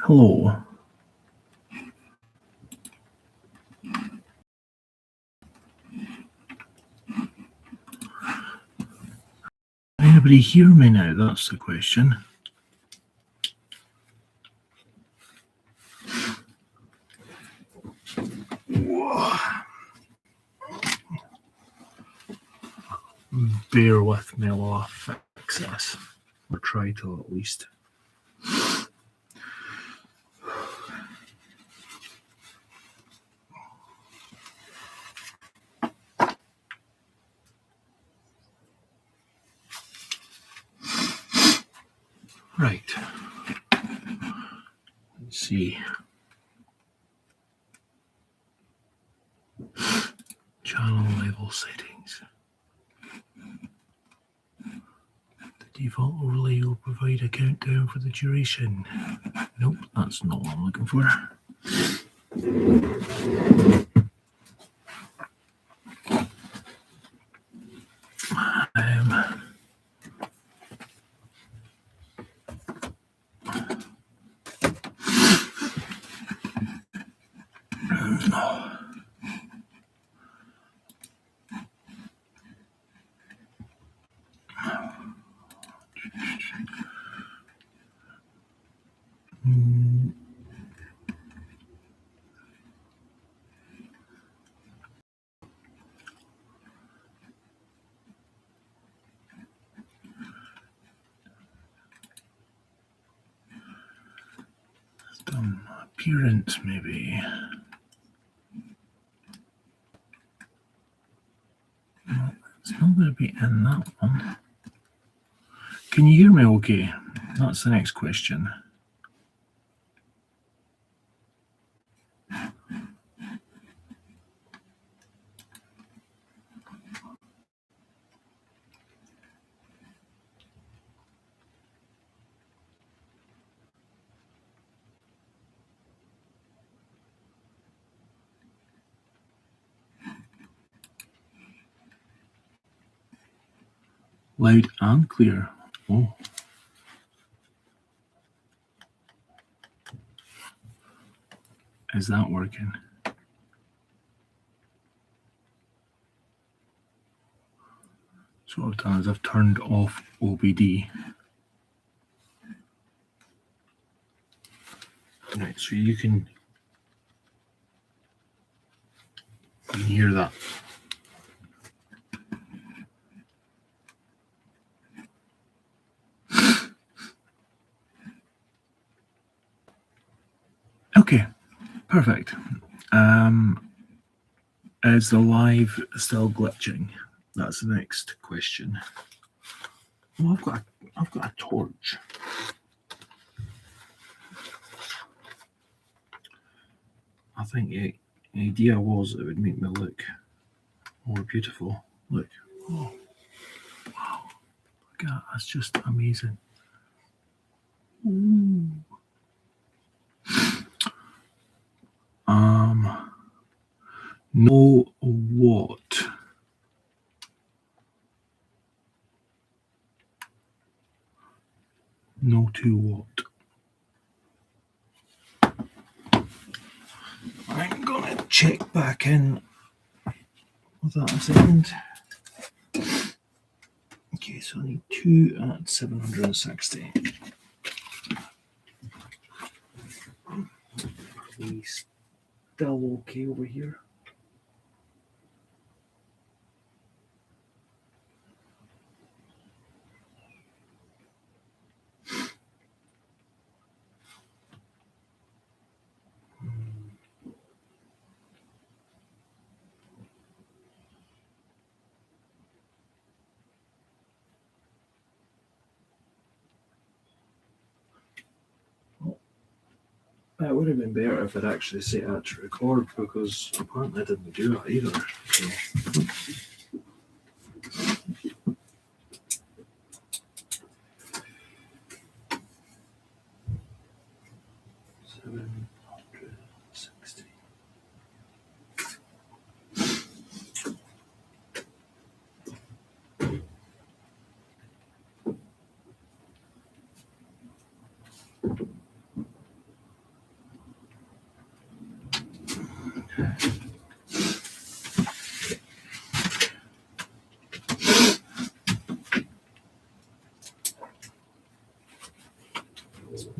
Hello. Anybody hear me now? That's the question. Bear with me while I fix this. Or try to at least. Right. Let's see. Channel level settings. The default overlay will provide a countdown for the duration. Nope, that's not what I'm looking for. Appearance, maybe. No, it's not going to be in that one. Can you hear me okay? That's the next question. Loud and clear. Oh. Is that working? So what I've done is I've turned off OBD. Right, so you can hear that. Okay, perfect. Is the live still glitching? That's the next question. Well, I've got a torch. I think the idea was it would make me look more beautiful. Look. Oh, wow. Look at that. That's just amazing. Ooh. No what? No to what? I'm gonna check back in with that in a second. Okay, so I need 2 at 760. Are we still okay over here? It would have been better if I'd actually set that to record, because apparently I didn't do that either. So. So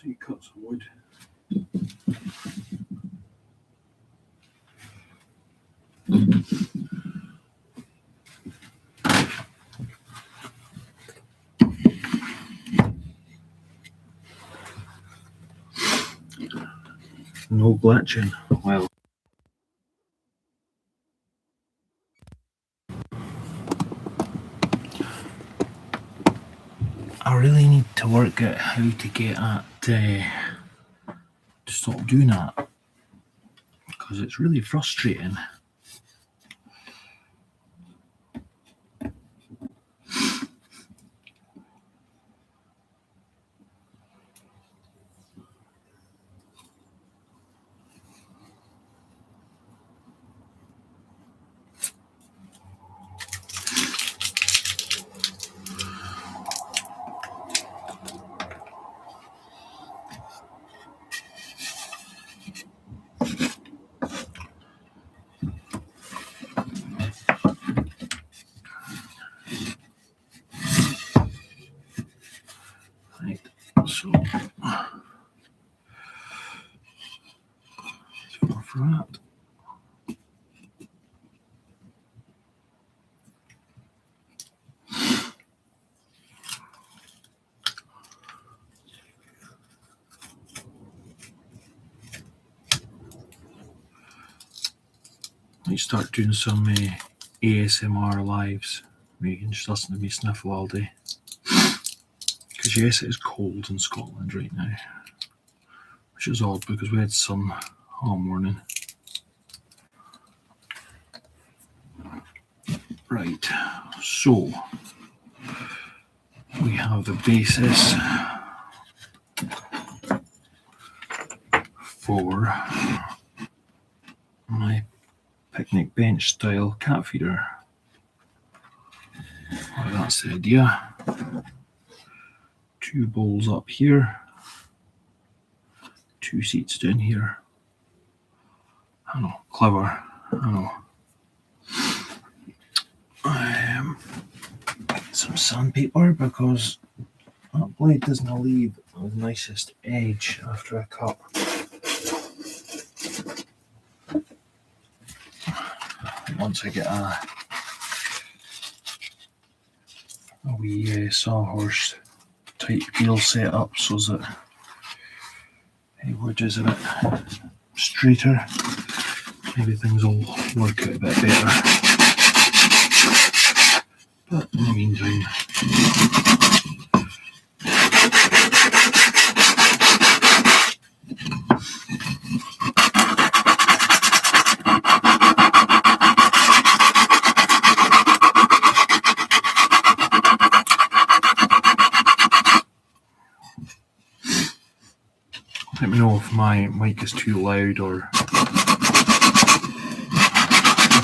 you cut some wood. No glitching. Well, I really need to work out how to get at to stop doing that, because it's really frustrating. Right, so for that. Let's start doing some ASMR lives where you can just listen to me sniffle all day. Because yes, it is cold in Scotland right now, which is odd because we had sun all morning. Right, so we have the basis for my picnic bench style cat feeder. Well, that's the idea. 2 bowls up here, 2 seats down here. I know, clever, I know. Some sandpaper because that blade doesn't leave the nicest edge after I cut. Once I get a wee sawhorse type wheel set up so that the wood is a bit straighter, maybe things will work out a bit better. But in the meantime, let me know if my mic is too loud or if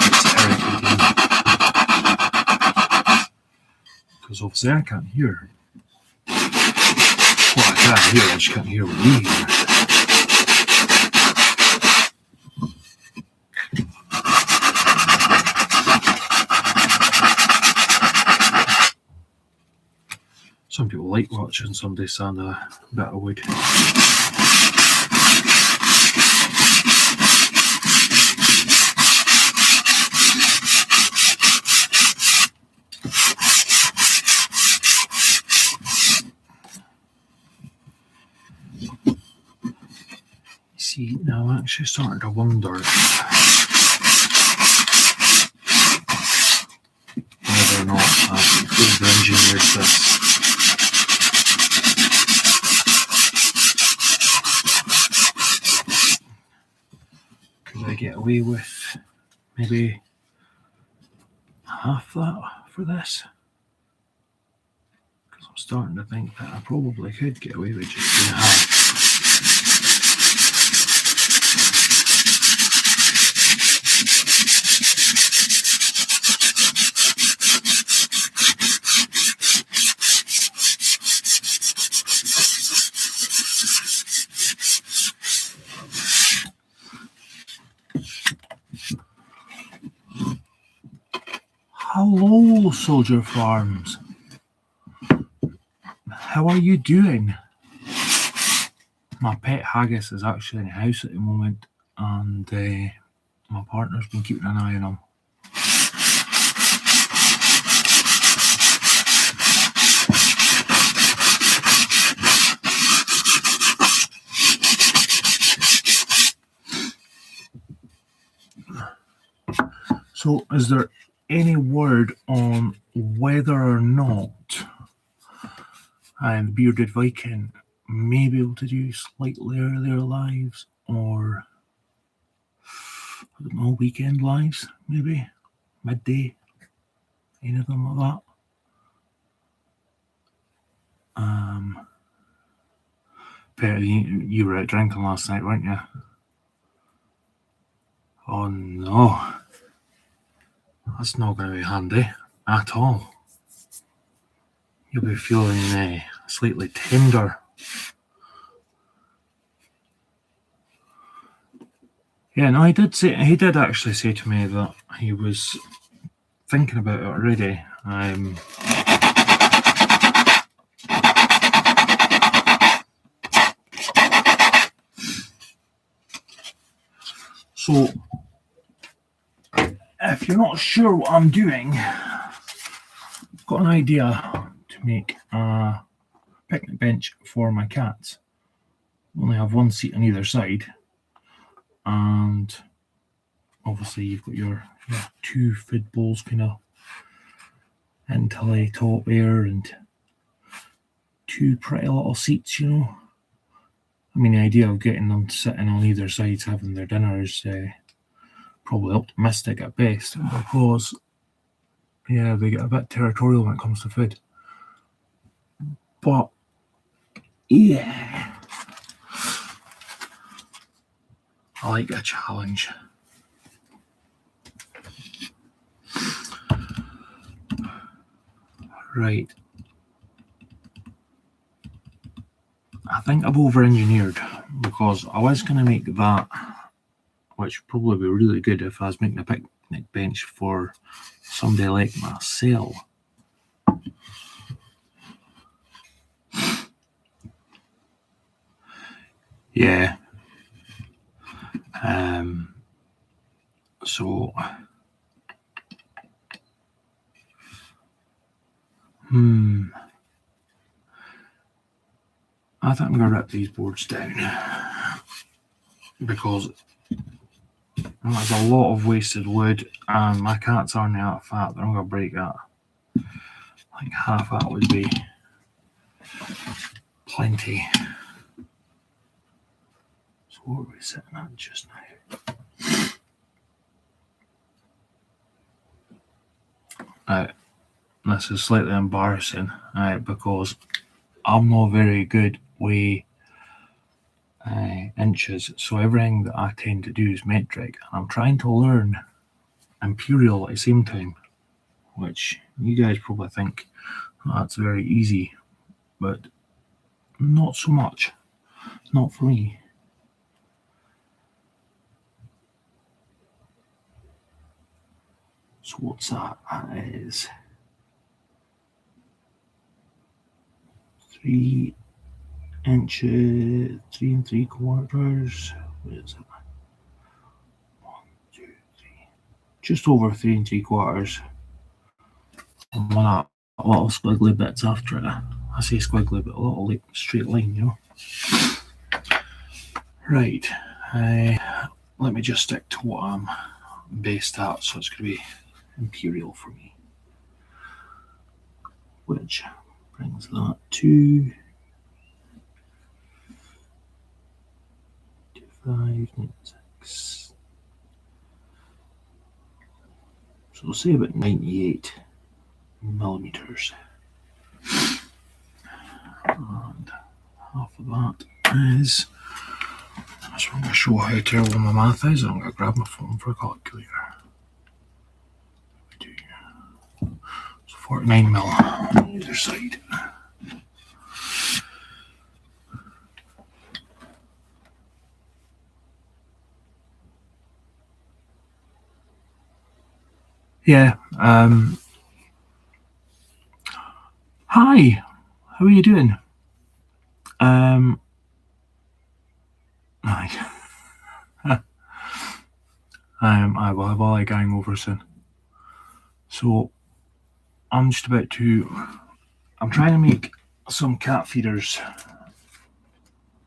it's irritating. Because obviously I can't hear. Well, I can't hear, I just can't hear what you hear. Some people like watching somebody sand a bit of wood. See, now I'm actually starting to wonder whether or not I've over-engineered this. Could I get away with maybe half that for this? Because I'm starting to think that I probably could get away with just doing half. Hello, Soldier Farms. How are you doing? My pet haggis is actually in the house at the moment, and my partner's been keeping an eye on him. So, is there any word on whether or not Bearded Viking may be able to do slightly earlier lives, or I don't know, weekend lives, maybe midday, anything like that? Peter, you were out drinking last night, weren't you? Oh no, that's not going to be handy at all. You'll be feeling slightly tender. Yeah, no, he did actually say to me that he was thinking about it already. So, if you're not sure what I'm doing, I've got an idea to make a picnic bench for my cats. I only have one seat on either side, and obviously you've got your two food bowls kind of into the top there, and two pretty little seats, you know. I mean, the idea of getting them sitting on either side having their dinner is probably optimistic at best, because they get a bit territorial when it comes to food. But yeah, I like a challenge. Right. I think I've over-engineered, because I was going to make that, which would probably be really good if I was making a picnic bench for somebody like myself. Yeah. So, I think I'm going to rip these boards down, because there's a lot of wasted wood, and my cats aren't out of fat. They're not going to break that. I think half that would be plenty. So what are we sitting at just now? This is slightly embarrassing, because I'm not very good with inches, so everything that I tend to do is metric, and I'm trying to learn imperial at the same time, which you guys probably think that's very easy, but not so much. Not for me. So what's that? That is 3 inches, 3 3/4. What is it? 1, 2, 3. Just over 3 3/4. And that little squiggly bits after it. I say squiggly, but a little like straight line, you know. Right. Let me just stick to what I'm based at, so it's going to be imperial for me. Which brings that to 596. So we'll say about 98 millimeters. And half of that is. So I'm going to show how terrible my math is, and I'm going to grab my phone for a calculator. So 49 mil on either side. Yeah. Hi. How are you doing? Hi. I will have all gang over soon. So I'm just about to. I'm trying to make some cat feeders.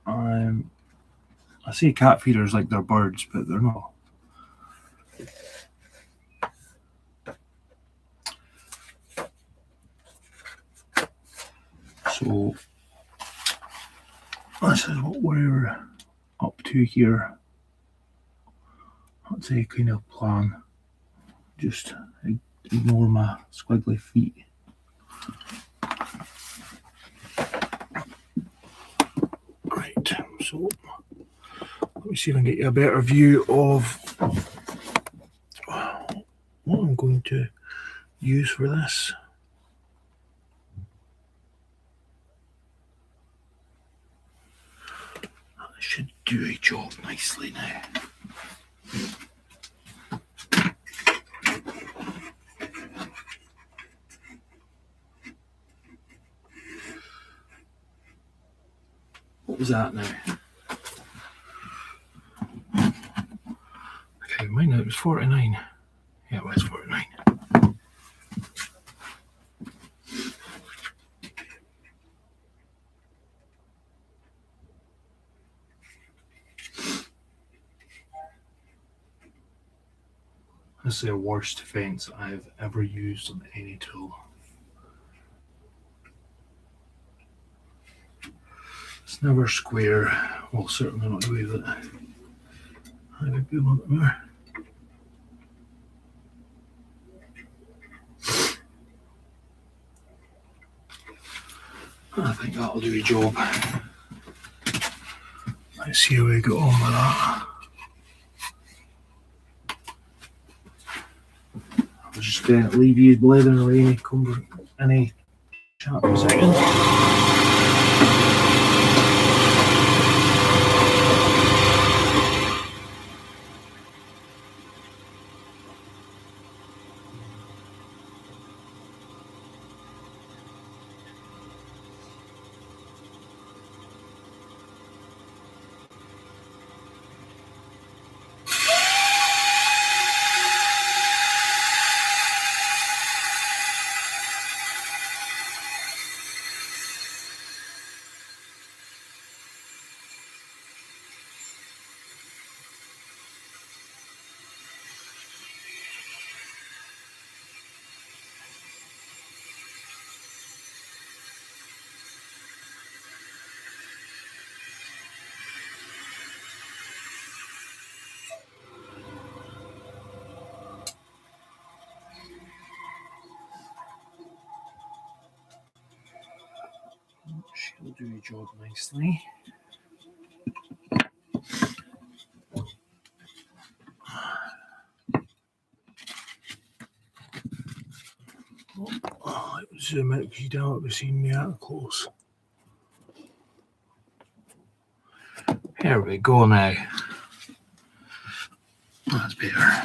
I say cat feeders like they're birds, but they're not. So this is what we're up to here. That's a kind of plan. Just ignore my squiggly feet. Right, so let me see if I can get you a better view of what I'm going to use for this. That should do a job nicely now. What was that now? Okay, mine now it was 49. Yeah, it was 49. This is the worst fence I've ever used on any tool. It's never square. Well, certainly not the way that I would be on it there. I think that'll do a job. Let's see how we get on with that. I'll just leave you blithering away, come any chat for a second. She'll do a job nicely. Oh, it was zoom out because you don't have seen me out close. Here we go now. That's better.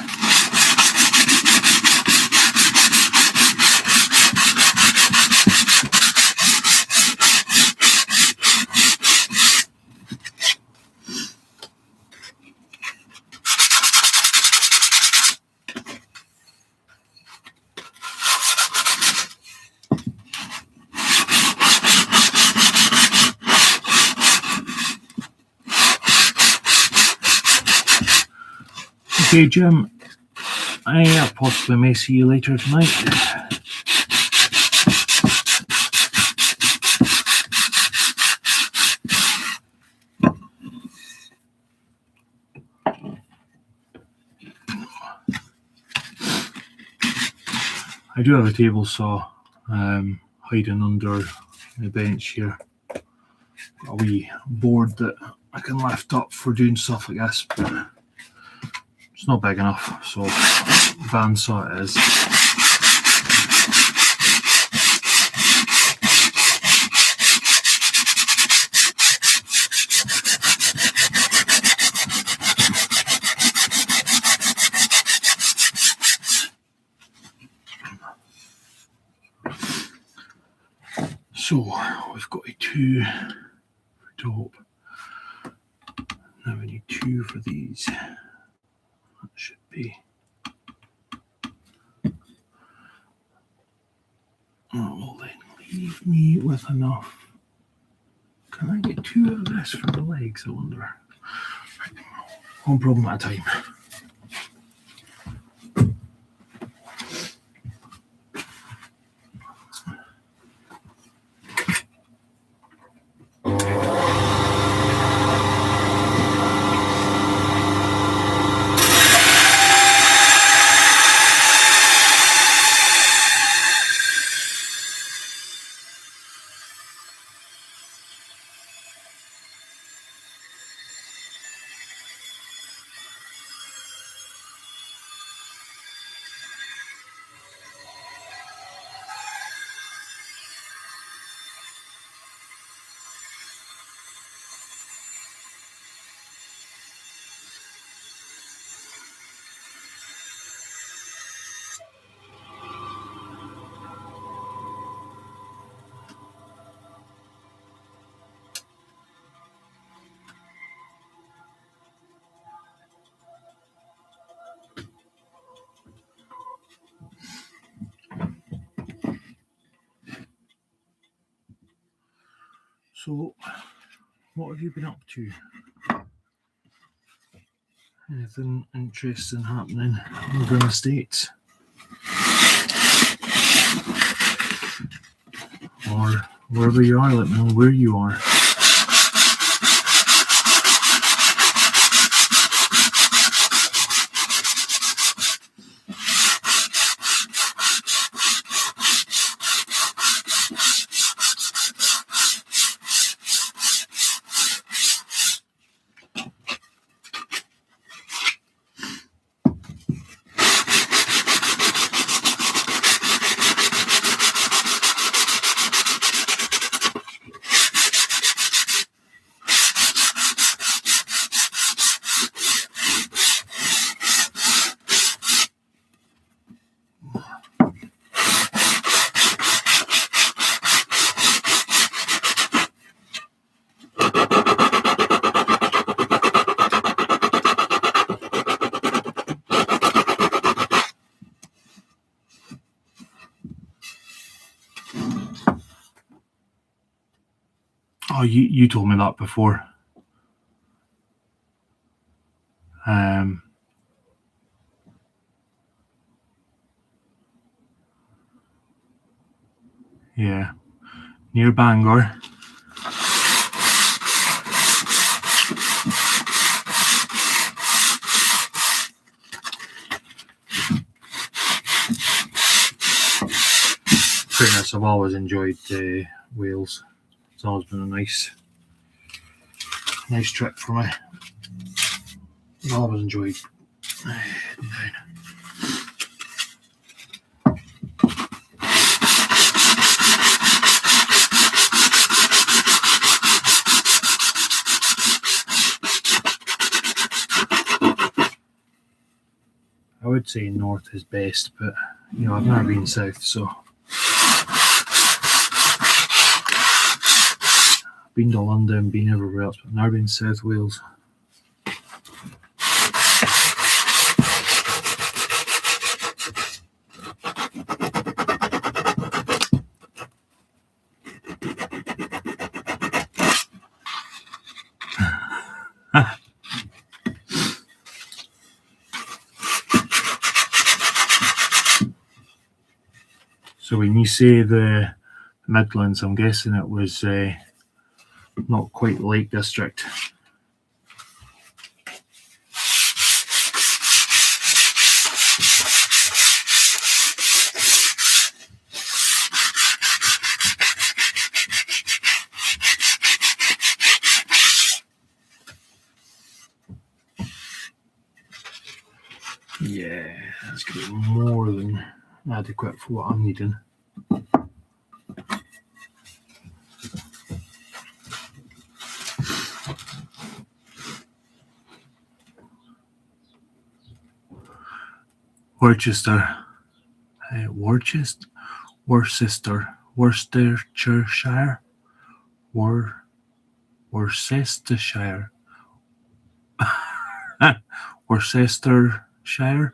Okay, Jim, I possibly may see you later tonight. I do have a table saw hiding under the bench here. A wee board that I can lift up for doing stuff like this, but it's not big enough, so bandsaw it is. So we've got a 2 for top. Now we need 2 for these. That should be. That will then leave me with enough. Can I get 2 of this for the legs, I wonder? One problem at a time. So, what have you been up to? Anything interesting happening over in the States? Or wherever you are, let me know where you are. Oh, you told me that before. Yeah, near Bangor. Fairness, I've always enjoyed Wales. It's always been a nice trip for me. I've always enjoyed heading down. I would say north is best, but you know, I've never been south, so I've been to London, been everywhere else, but I've never been to South Wales. So when you say the Midlands, I'm guessing it was not quite Lake District. Yeah, that's going to be more than adequate for what I'm needing. Worcestershire, Worcestershire, Worcestershire, Worcestershire.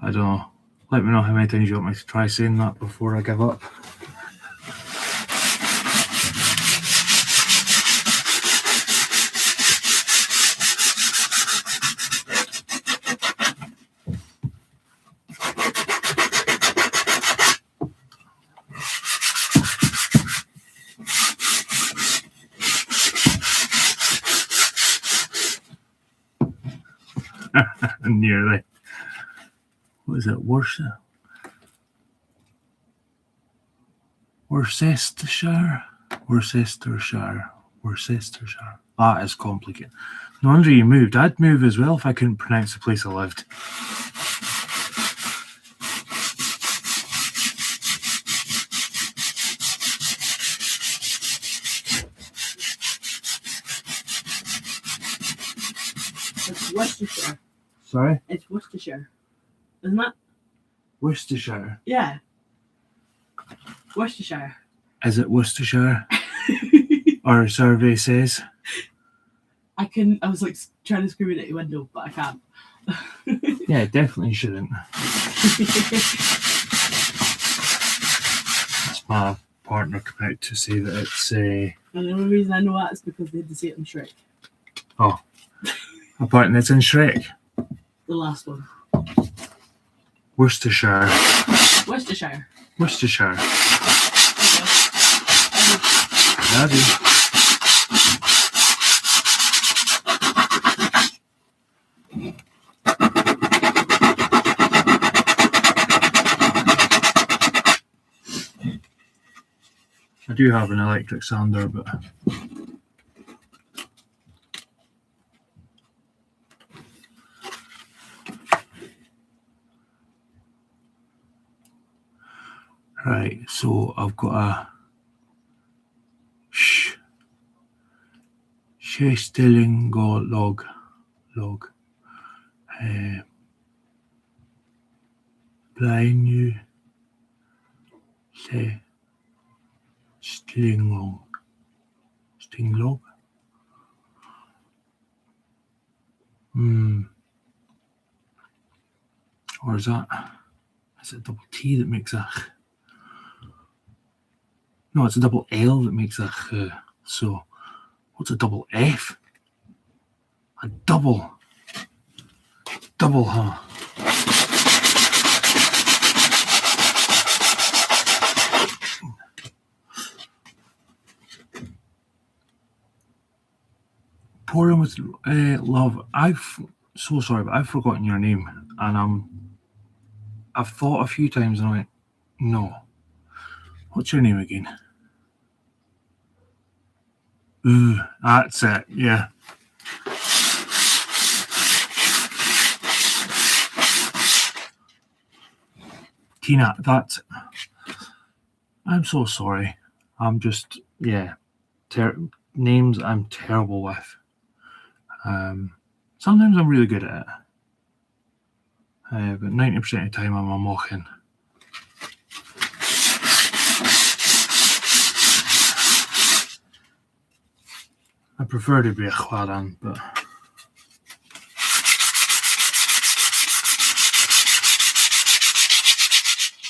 I don't know. Let me know how many times you want me to try saying that before I give up. Nearly. What is it? Worcestershire? Worcestershire. That is complicated. No wonder you moved. I'd move as well if I couldn't pronounce the place I lived. It's Worcestershire. Sorry? It's Worcestershire. Isn't it? Worcestershire. Yeah. Worcestershire. Is it Worcestershire? Our survey says. I was like trying to scream it at the window, but I can't. Yeah, definitely shouldn't. It's my partner come out to say that it's And the only reason I know that is because they had to say it in Shrek. Oh. A partner that's in Shrek. The last one. Worcestershire. Worcestershire. Worcestershire. Okay. I do. I do have an electric sander, but right, so I've got a Shestillingo log. Blainu se Stinglog. Or is it a double T that makes a? No, it's a double L that makes a. So, what's a double F? A double, huh? Pouring with love. So sorry, but I've forgotten your name, and I've thought a few times, and I went, no. What's your name again? Ooh, that's it. Yeah. Tina, that's it. I'm so sorry. I'm just, names I'm terrible with. Sometimes I'm really good at it. But 90% of the time I'm a mocking. I prefer to be a chwadan, but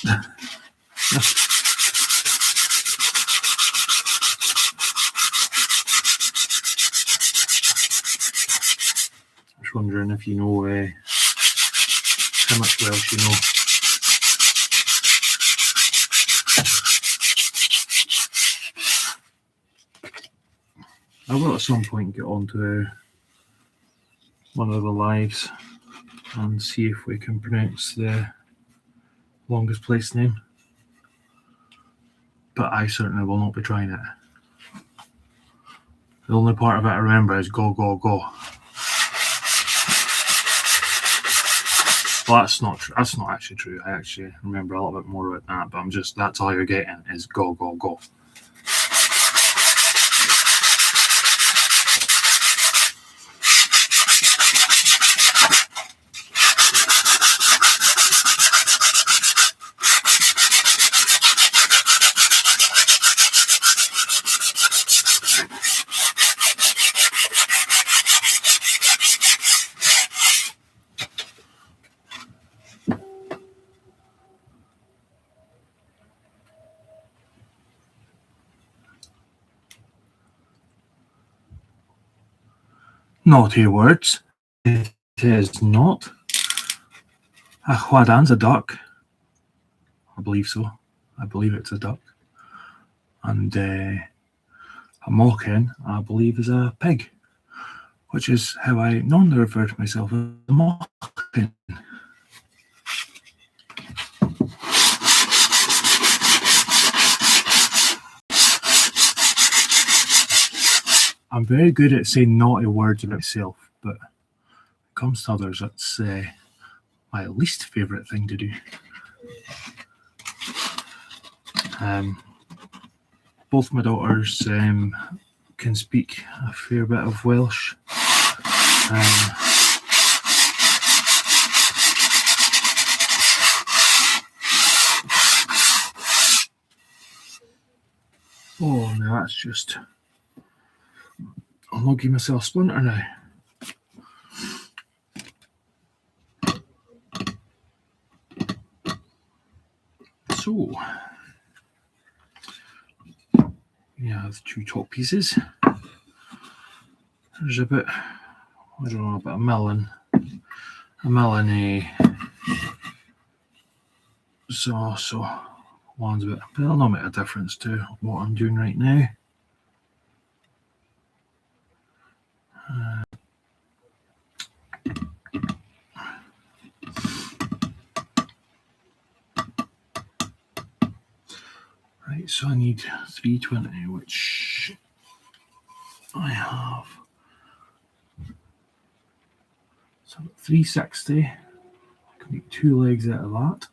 I was wondering if you know how much Welsh you know. I will at some point get onto one of the lives and see if we can pronounce the longest place name. But I certainly will not be trying it. The only part of it I remember is go, go, go. Well, that's not actually true. I actually remember a little bit more about that, but that's all you're getting is go, go, go. Naughty words. It is not. A chwadan's a duck. I believe so. I believe it's a duck. And a mockin, I believe, is a pig, which is how I normally refer to myself as a mockin. I'm very good at saying naughty words about myself, but when it comes to others, that's my least favourite thing to do. Both my daughters can speak a fair bit of Welsh. Oh, now that's just... I'm lugging myself a splinter now. So, we have 2 top pieces. There's about, I don't know, about a melon sauce, so one's a bit, but it'll not make a difference to what I'm doing right now. Right, so I need 320, which I have. So 360. I can make 2 legs out of that.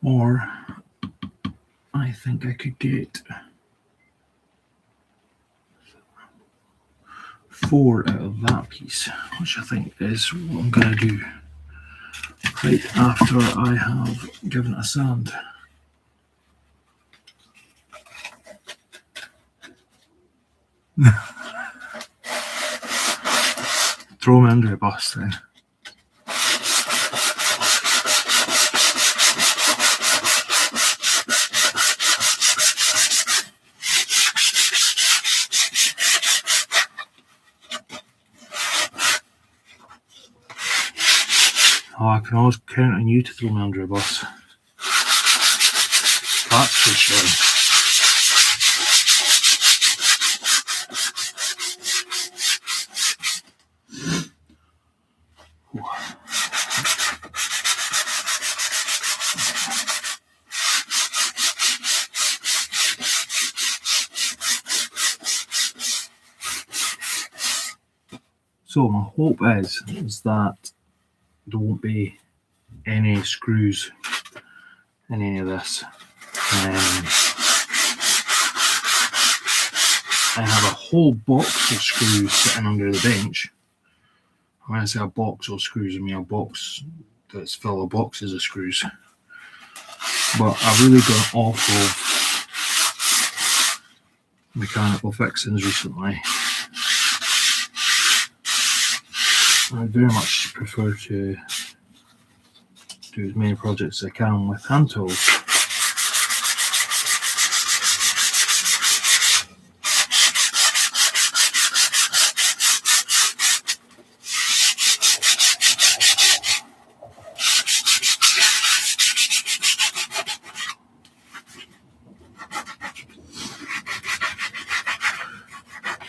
Or I think I could get 4 out of that piece, which I think is what I'm going to do right after I have given it a sand. Throw me under a bus then. Oh, I can always count on you to throw me under a bus. That's for sure. So my hope is that there won't be any screws in any of this. I have a whole box of screws sitting under the bench. When I say a box of screws, I mean a box that's full of boxes of screws. But I've really gone off of mechanical fixings recently. I very much prefer to do as many projects as I can with hand tools.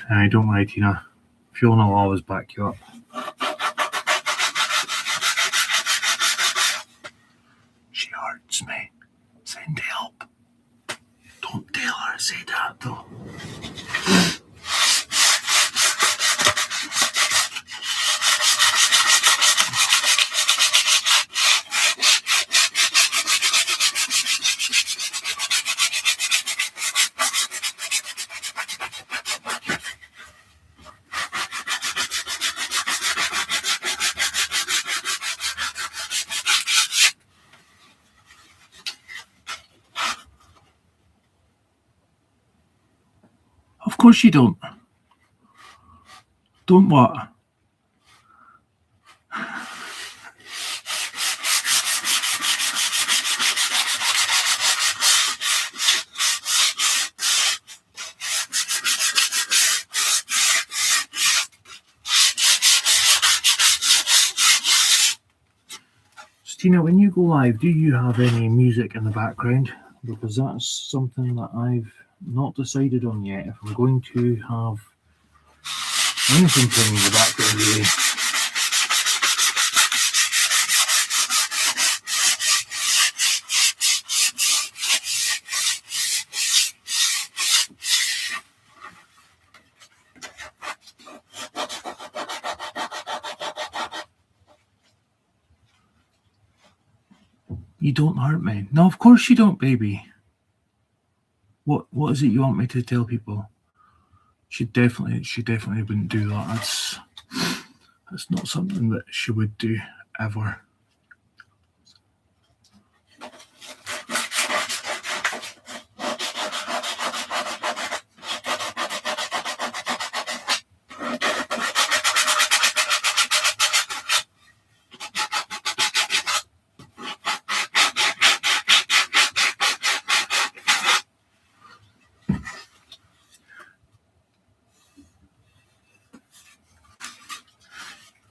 Don't worry, Tina. Fiona will always back you up. She hurts me. Send help. Don't tell her I said that, though. Of course you don't. Don't what? Tina, when you go live, do you have any music in the background? Because that's something that I've not decided on yet. If I'm going to have anything playing in the background, really. You don't hurt me. No, of course you don't, baby. What is it you want me to tell people? She definitely wouldn't do that. That's not something that she would do ever.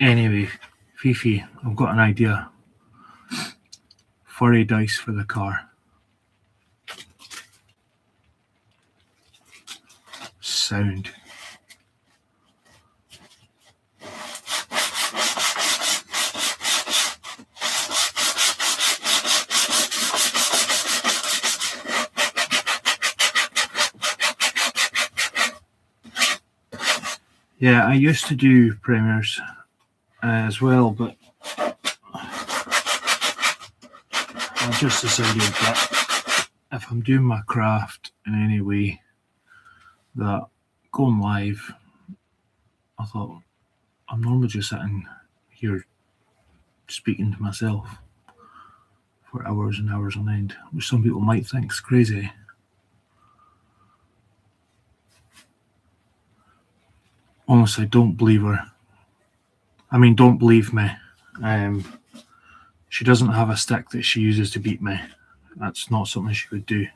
Anyway, Fifi, I've got an idea. Furry dice for the car. Sound. Yeah, I used to do premieres as well, but I just decided that if I'm doing my craft in any way, that going live, I thought I'm normally just sitting here speaking to myself for hours and hours on end, which some people might think is crazy. Honestly, don't believe her. I mean, don't believe me. She doesn't have a stick that she uses to beat me. That's not something she would do.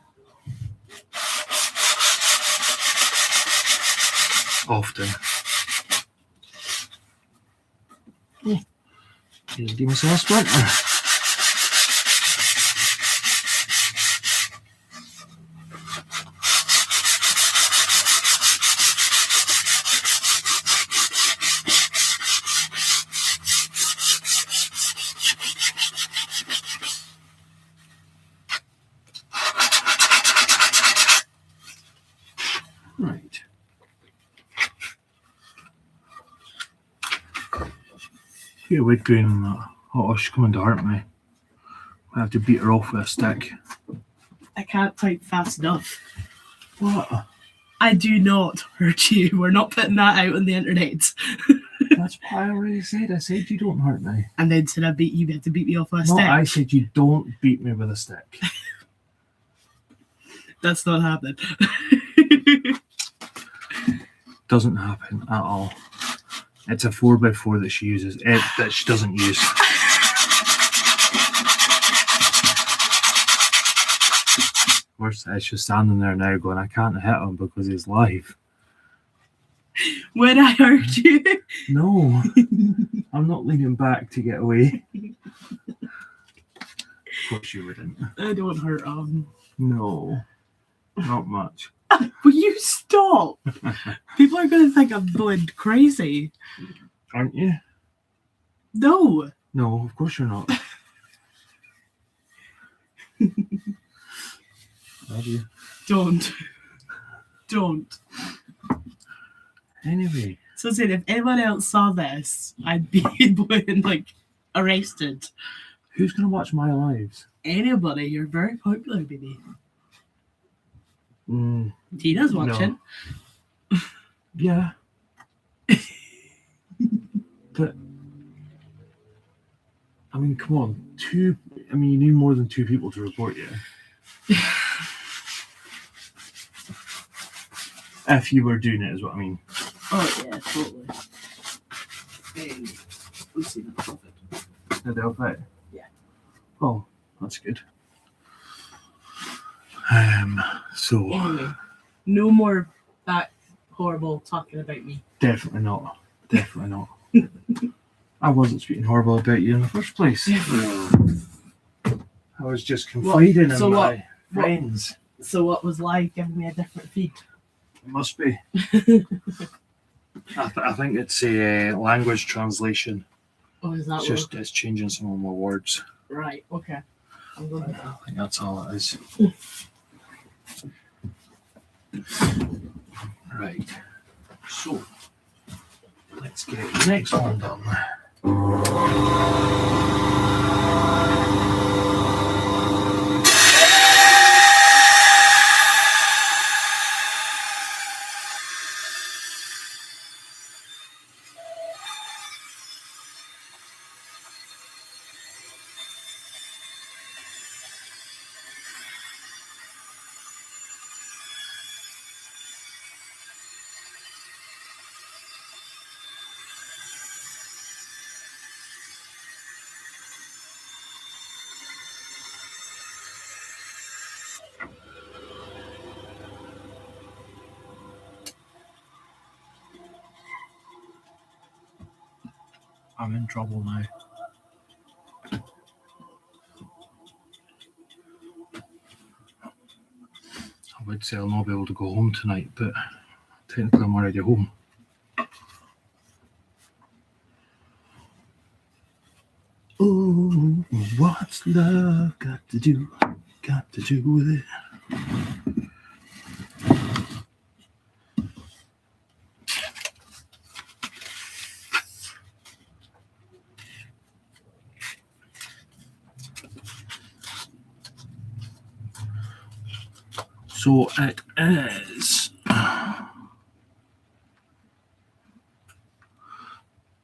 Often. Just give myself a splinter. Right. Here we're going on that. Oh, she's coming to hurt me. I have to beat her off with a stick. I can't type fast enough. What? I do not hurt you. We're not putting that out on the internet. That's what I already said. I said you don't hurt me. And then said I beat you, you had to beat me off with a No, stick. I said you don't beat me with a stick. That's not happening. Doesn't happen at all. It's a 4x4 that she uses, that she doesn't use. Worse, it's just standing there now going, I can't hit him because he's live. When I hurt you? No, I'm not leaning back to get away. Of course you wouldn't. I don't hurt him. No. Not much. Will you stop? People are going to think I'm going crazy. Aren't you? No. No, of course you're not. Are you? Don't. Anyway. So saying, if anyone else saw this, I'd be like arrested. Who's going to watch my lives? Anybody, you're very popular, baby. Tina's watching. No. Yeah. But, I mean, come on. You need more than 2 people to report you. If you were doing it, is what I mean. Oh, yeah, totally. We've seen that profit. Did they help out? Yeah. Oh, that's good. So. Anyway, no more that horrible talking about me. Definitely not. Definitely not. I wasn't speaking horrible about you in the first place. I was just confiding in my friends. So what was like giving me a different feed? It must be. I think it's a language translation. Oh, is that It's changing some of my words. Right, okay. I'm going to I think that's all it is. Right. So, let's get the next one done. I'm in trouble now. I would say I'll not be able to go home tonight, but technically I'm already home. Oh, what's love got to do with it? So it is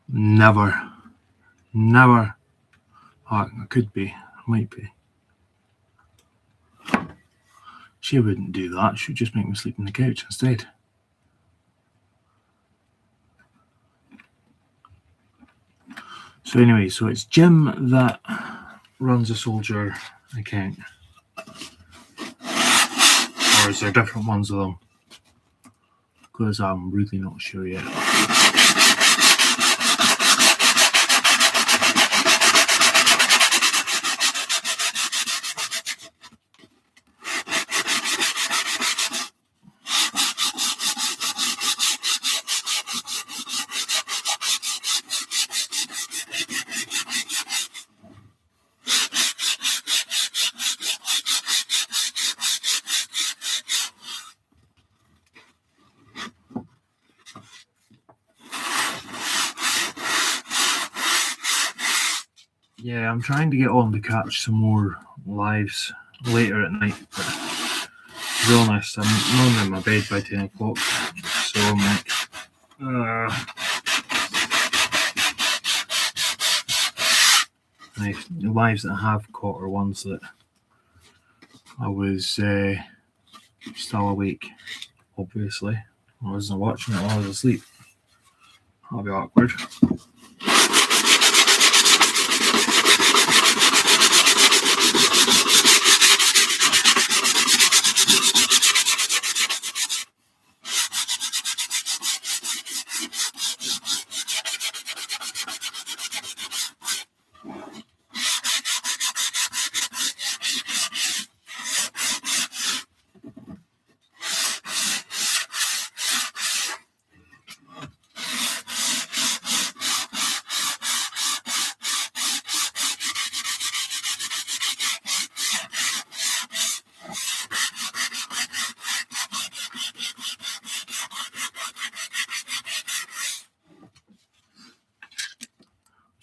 never. Oh, it could be. It might be. She wouldn't do that. She'd just make me sleep on the couch instead. So anyway, it's Jim that runs a soldier account. Or is there different ones of them? Because I'm really not sure yet. Yeah, I'm trying to get on to catch some more lives later at night, but to be honest, I'm normally in my bed by 10 o'clock, so I'm like, the lives that I have caught are ones that I was still awake, obviously. I wasn't watching it while I was asleep. That'll be awkward.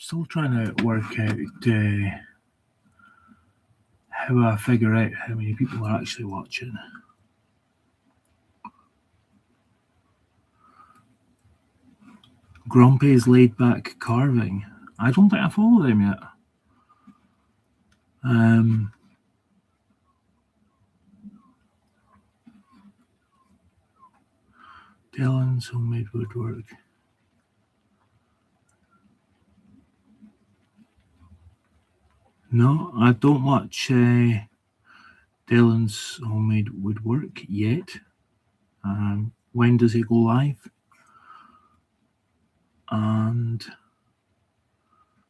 Still trying to work out how I figure out how many people are actually watching. Grumpy's laid back carving. I don't think I follow them yet. Dylan's homemade woodwork. No, I don't watch Dylan's homemade woodwork yet. When does he go live? And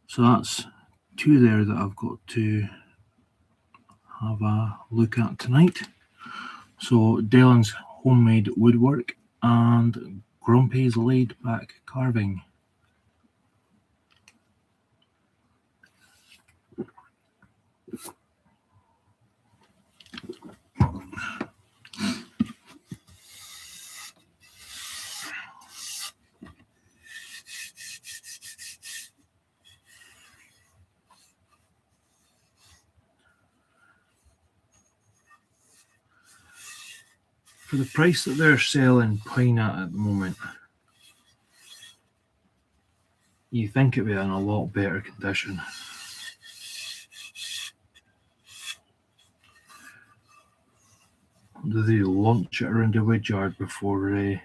so that's two there that I've got to have a look at tonight. So Dylan's homemade woodwork and Grumpy's laid back carving. For the price that they're selling pine at the moment, you think it'd be in a lot better condition. Do they launch it around the wood yard before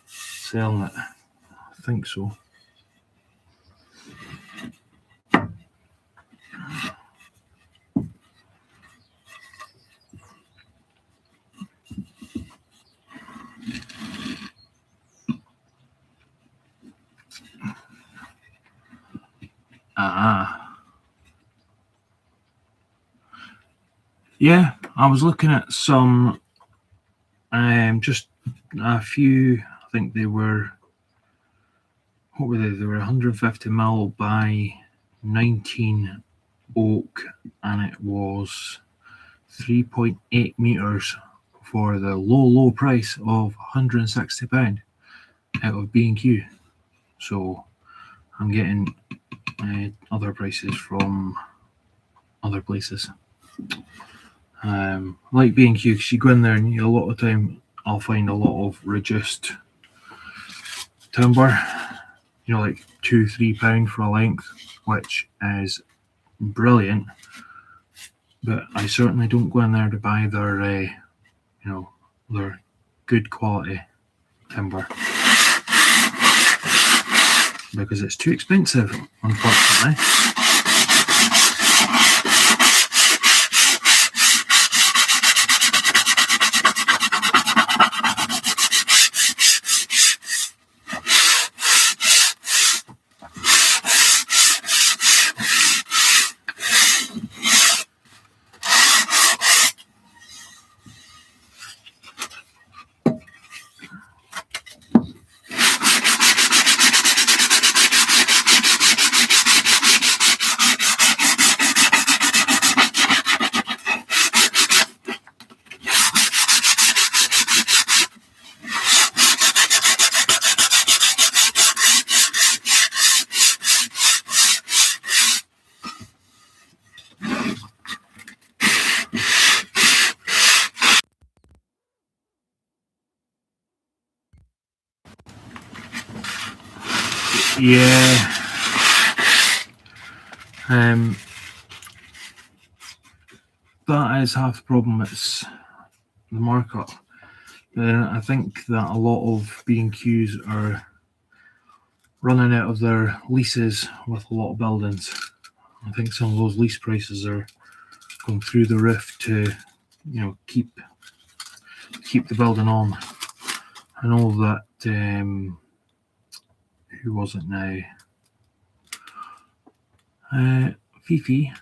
selling it? I think so. Yeah, I was looking at some, just a few, I think they were, what were they? They were 150 mil by 19 oak, and it was 3.8 meters for the low price of £160 out of B&Q. So I'm getting other prices from other places. Like B&Q, because you go in there and a lot of time I'll find a lot of reduced timber, like £2-3 for a length, which is brilliant. But I certainly don't go in there to buy their, their good quality timber, because it's too expensive, unfortunately. Yeah. That is half the problem. It's the markup. I think that a lot of B&Qs are running out of their leases with a lot of buildings. I think some of those lease prices are going through the roof to, keep the building on. I know that who was it now? Fifi.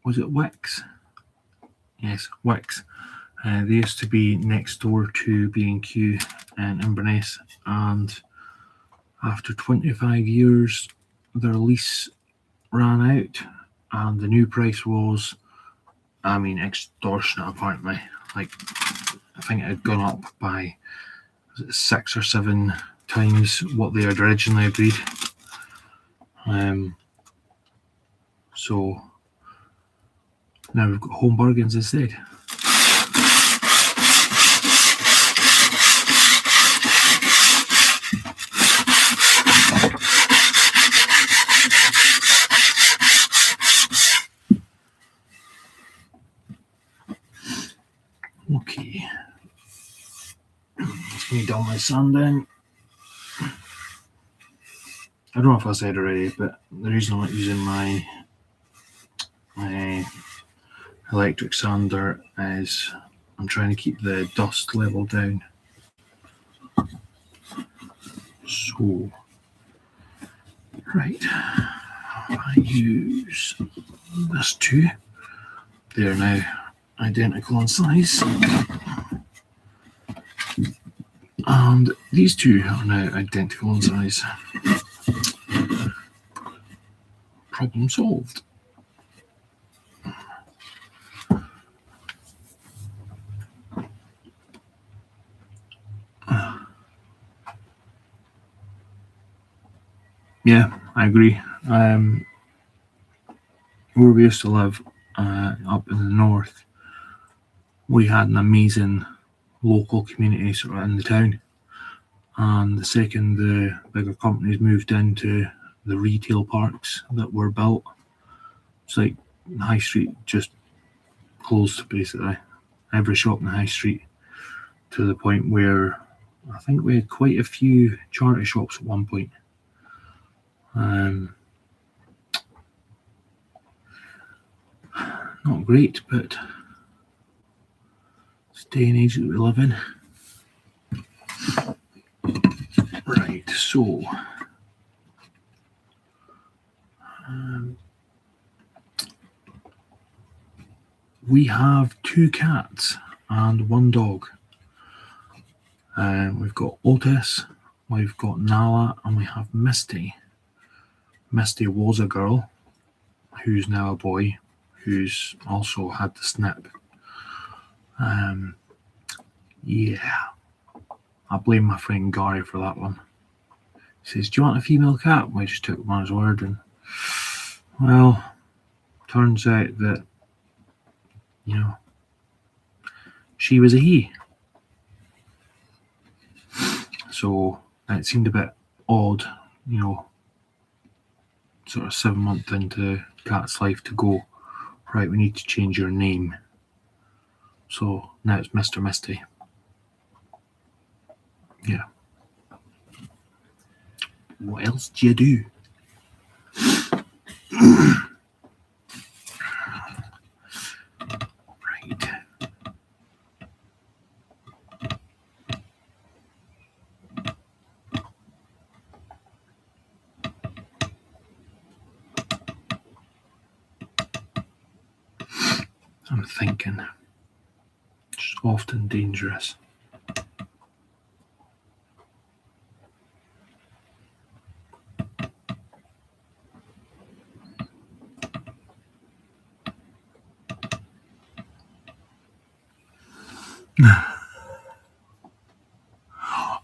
Was it Wix? Yes, Wix. They used to be next door to B&Q in Inverness, and after 25 years, their lease ran out, and the new price was, extortionate apparently. Like, I think it had gone up by 6 or 7 times what they had originally agreed. So now we've got home bargains instead. Okay, let's me down my sanding. I don't know if I said already, but the reason I'm not using my electric sander is I'm trying to keep the dust level down. So, right, I use this two. They're now identical in size. And these two are now identical in size. Problem solved. Yeah, I agree. Where we used to live up in the north, we had an amazing local community sort of in the town. And the second the bigger companies moved into the retail parks that were built, it's like the high street just closed basically. Every shop in the high street, to the point where I think we had quite a few charity shops at one point. Not great, but it's the day and age that we live in. Right, so we have 2 cats and 1 dog. We've got Otis, we've got Nala, and we have Misty. Misty was a girl, who's now a boy, who's also had the snip. Yeah, I blame my friend Gary for that one. He says, "Do you want a female cat?" We just took him on his word, and well, turns out that, she was a he. So it seemed a bit odd, sort of 7 months into Cat's life to go, right, we need to change your name. So now it's Mr. Misty. Yeah. What else do you do? Right. I'm thinking. It's often dangerous.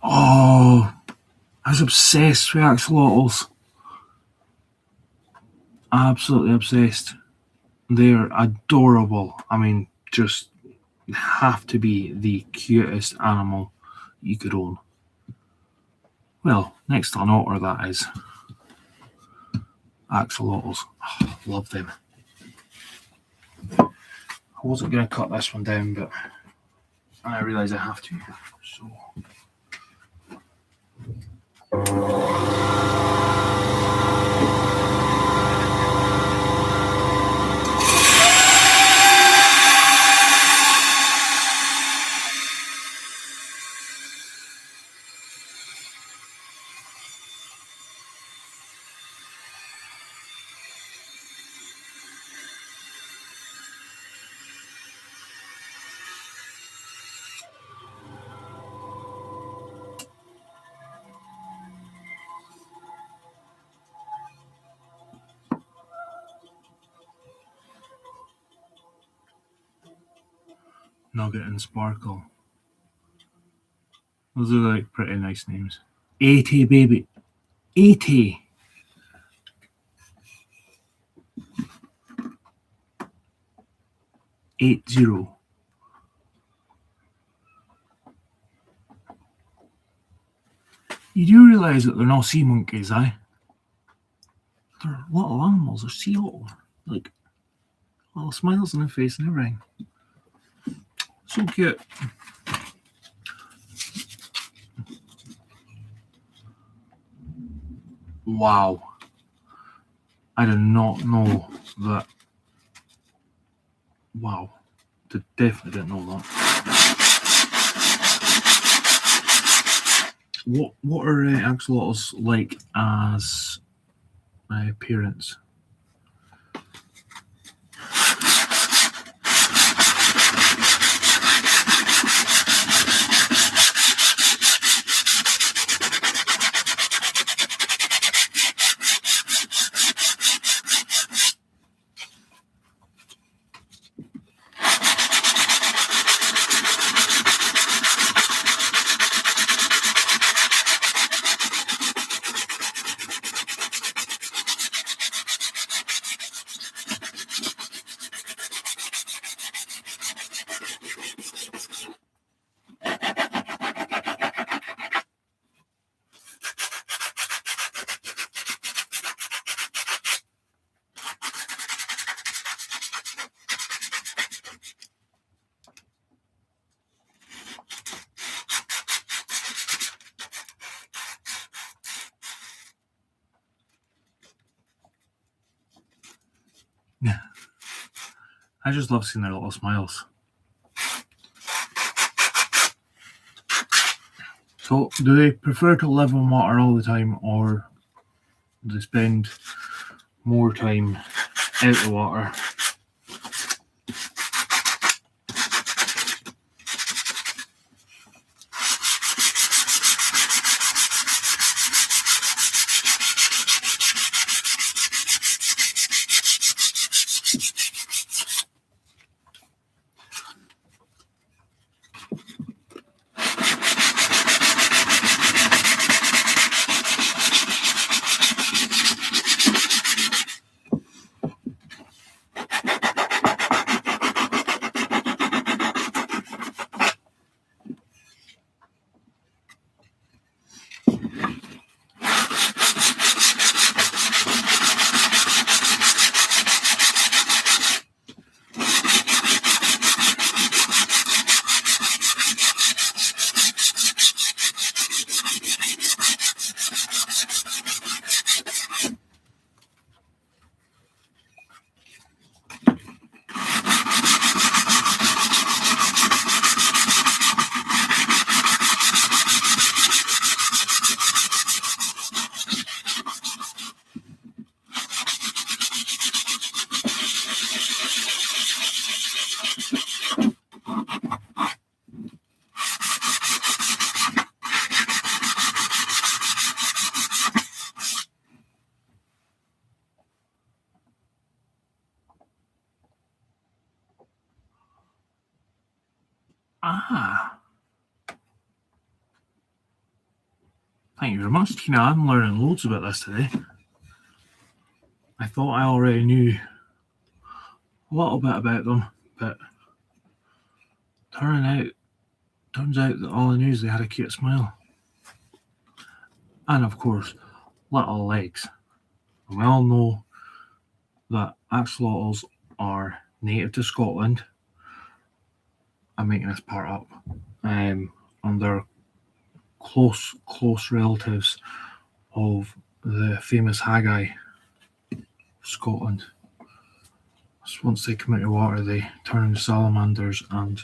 Oh, I was obsessed with axolotls. Absolutely obsessed. They're adorable. I mean, just have to be the cutest animal you could own. Well, next to an otter, that is. Axolotls. Oh, love them. I wasn't going to cut this one down, but I realise I have to. So. Nugget and Sparkle. Those are like pretty nice names. 80, baby. 80. Eight zero. You do realise that they're not sea monkeys, eh? They're little animals, they're sea otters. Like, little smiles on their face and everything. So cute. Wow. I did not know that. Wow. Definitely didn't know that. What are axolotls like as parents? Yeah. I just love seeing their little smiles. So, do they prefer to live on water all the time, or do they spend more time out the water? Ah. Thank you very much, Tina. I'm learning loads about this today. I thought I already knew a little bit about them, but turns out that all I knew is they had a cute smile. And of course, little legs. And we all know that axolotls are native to Scotland. I'm making this part up. And they're close relatives of the famous haggai of Scotland. So once they come into water, they turn into salamanders, and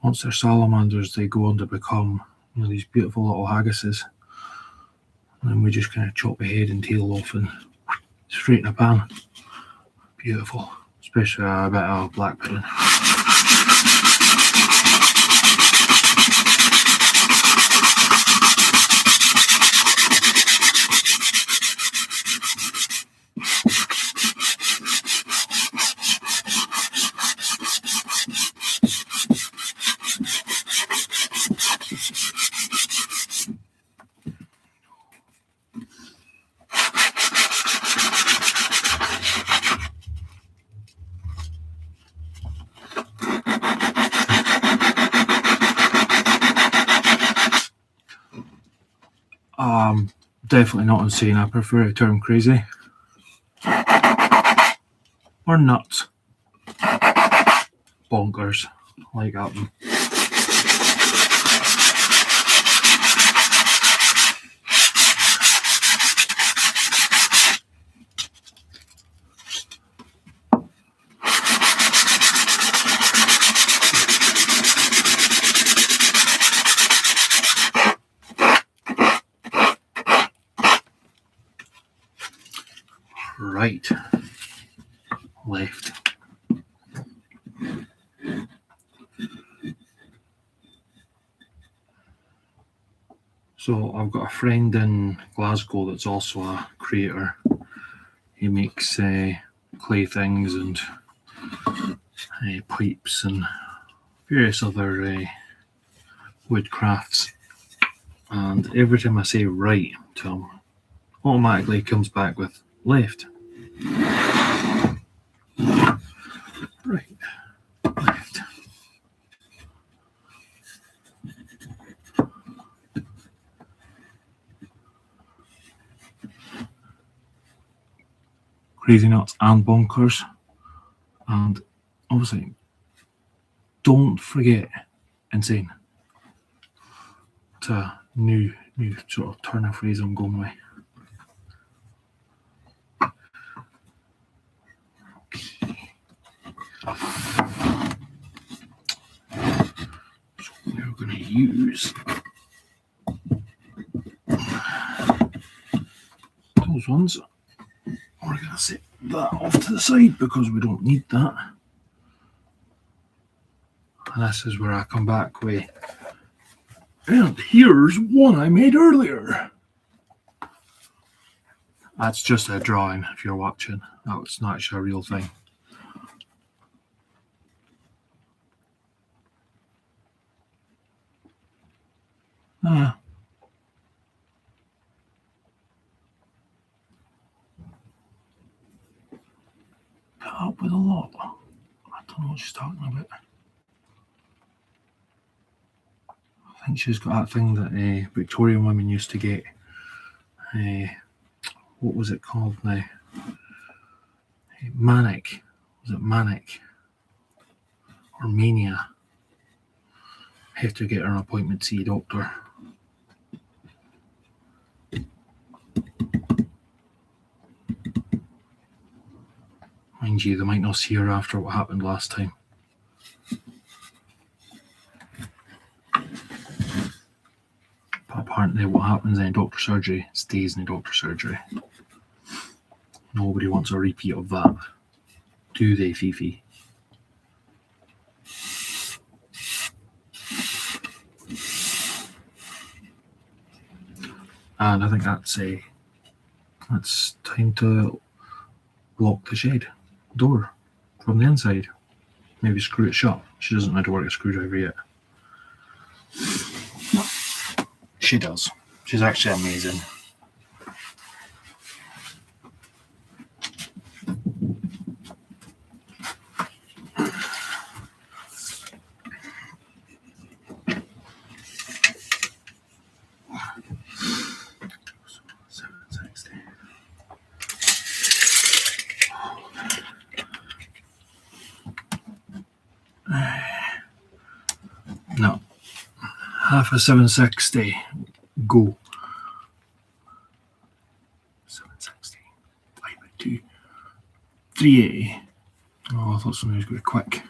once they're salamanders, they go on to become these beautiful little haggises. And then we just kind of chop the head and tail off and straight in a pan. Beautiful, especially a bit of black pudding. Definitely not insane. I prefer the term crazy. Or nuts. Bonkers. Like that one. Right. Left. So I've got a friend in Glasgow that's also a creator. He makes clay things and pipes and various other wood crafts. And every time I say right to him, automatically he comes back with left. Right. Left. Crazy nuts and bonkers. And obviously, don't forget insane. It's a new sort of turn of phrase I'm going with. So we're going to use those ones. We're going to set that off to the side because we don't need that. And this is where I come back with, and here's one I made earlier. That's just a drawing if you're watching. That's not actually a real thing. Put up with a lot. I don't know what she's talking about. I think she's got that thing that Victorian women used to get. What was it called now? Manic. Was it manic? Or mania? Have to get her an appointment to see a doctor. Mind you, they might not see her after what happened last time. But apparently what happens in doctor surgery stays in the doctor surgery. Nobody wants a repeat of that. Do they, Fifi? And I think that's time to lock the shed door from the inside. Maybe screw it shut. She doesn't know how to work a screwdriver yet. She does. She's actually amazing. No. Half a 760. Go. 760. 5 by 2. 380. Oh, I thought something was going to be quick.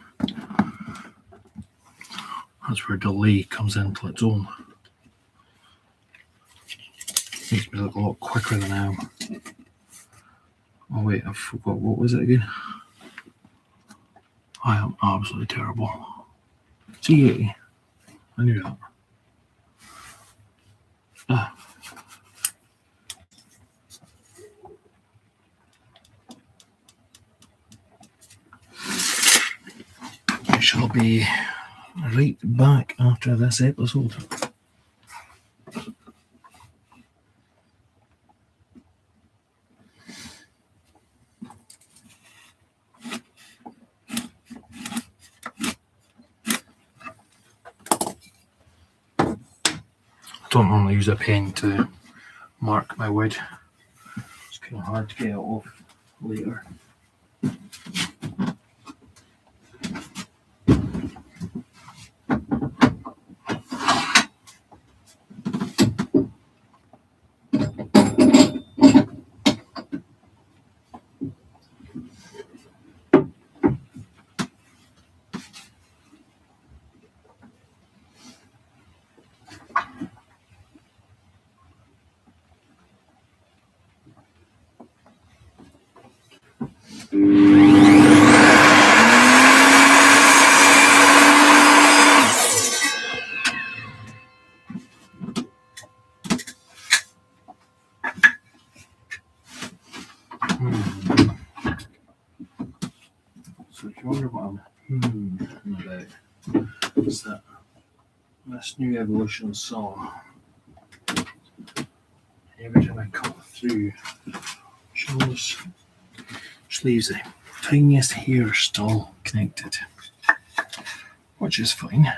That's where delay comes into its own. Makes me look a lot quicker than I am. Oh wait, I forgot. What was it again? I am absolutely terrible. 380. I knew that. I shall be right back after this episode. Don't normally use a pen to mark my wood. It's kind of hard to get it off later. So if you wonder what I'm about, it's that this new evolution saw. Every time I cut through, just leaves the tiniest hair still connected, which is fine.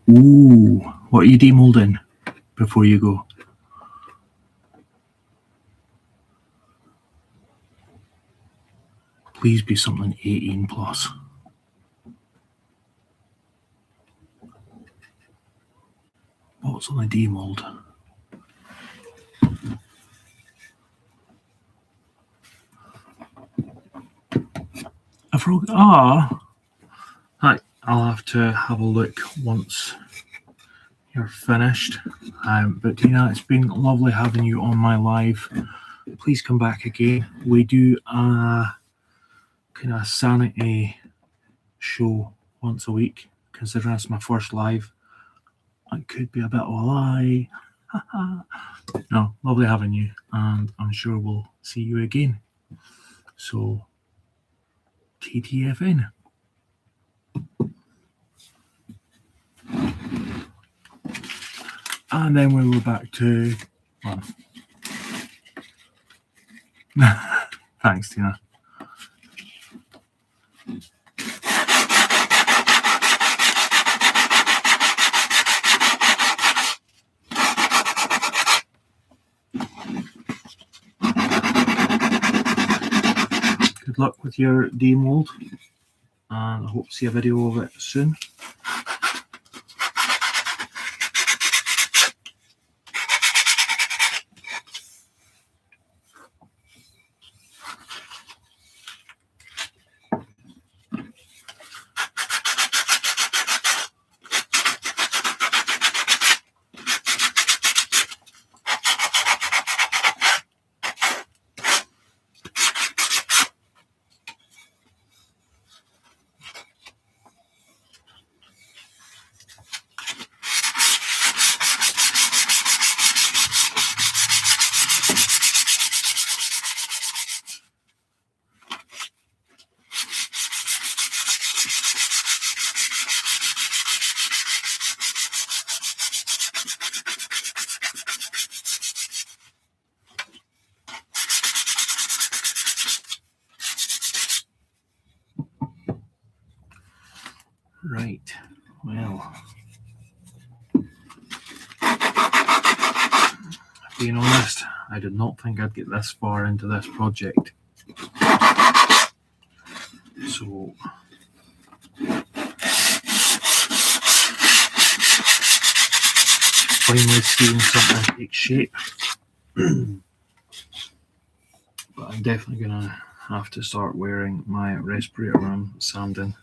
Ooh, what are you demolding before you go? Please be something 18 plus. What's on the demold? A frog. Right, I'll have to have a look once you're finished. But Tina, it's been lovely having you on my live. Please come back again. We do a kind of sanity show once a week, considering it's my first live. It could be a bit of a lie. No, lovely having you, and I'm sure we'll see you again. So, TTFN. And then we were back to... Well, thanks, Tina. Good luck with your demold, and I hope to see a video of it soon. Right, well, being honest, I did not think I'd get this far into this project. So, finally seeing something take shape. But I'm definitely going to have to start wearing my respirator when I'm sanding.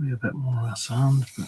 Maybe a bit more of sand, but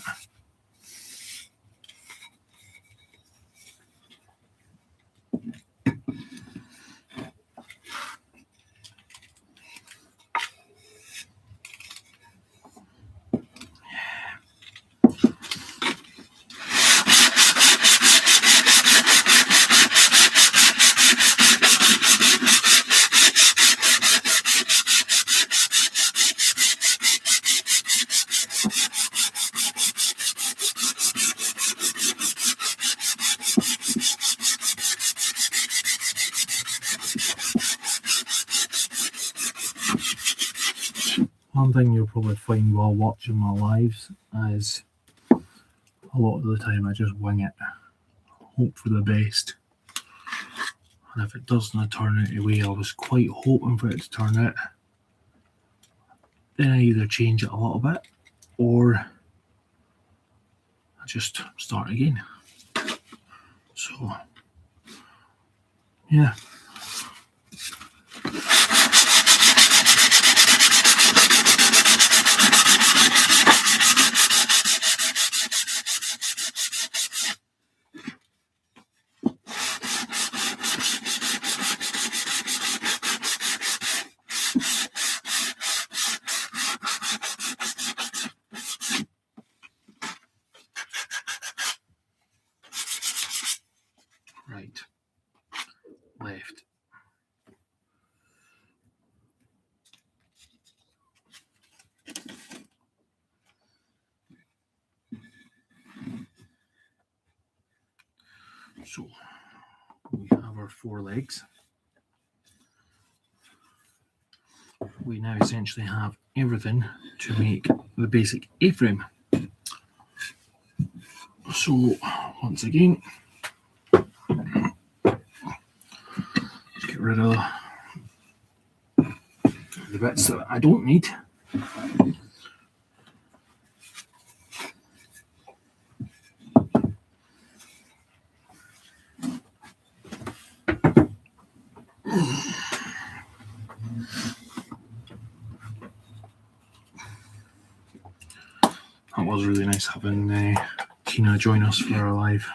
one thing you'll probably find while watching my lives is a lot of the time I just wing it, hope for the best. And if it doesn't turn out the way I was quite hoping for it to turn out, then I either change it a little bit or I just start again. So, yeah. Right, left. So we have our 4 legs. We now essentially have everything to make the basic A-frame. So once again, let's get rid of the bits that I don't need. That was really nice having Tina join us for our live.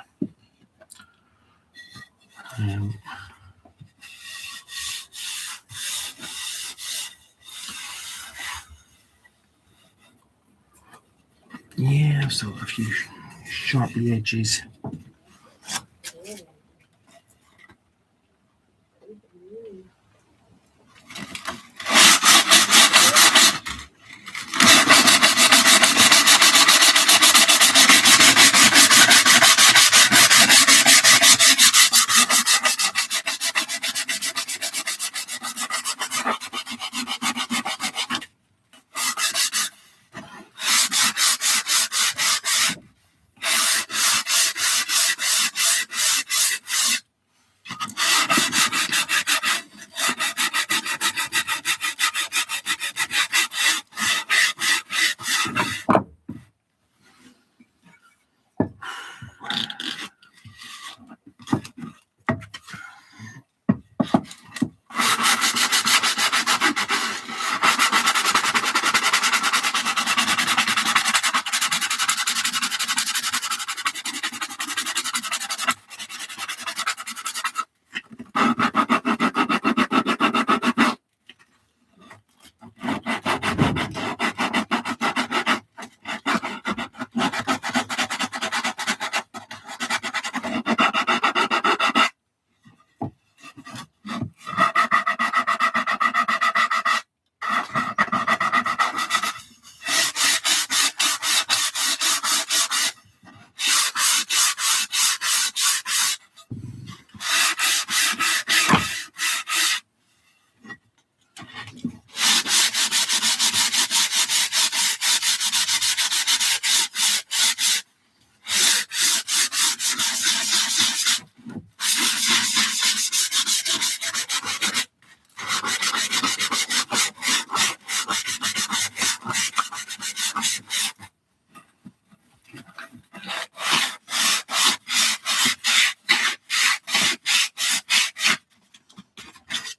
Yeah, I've still got a few sharpy edges.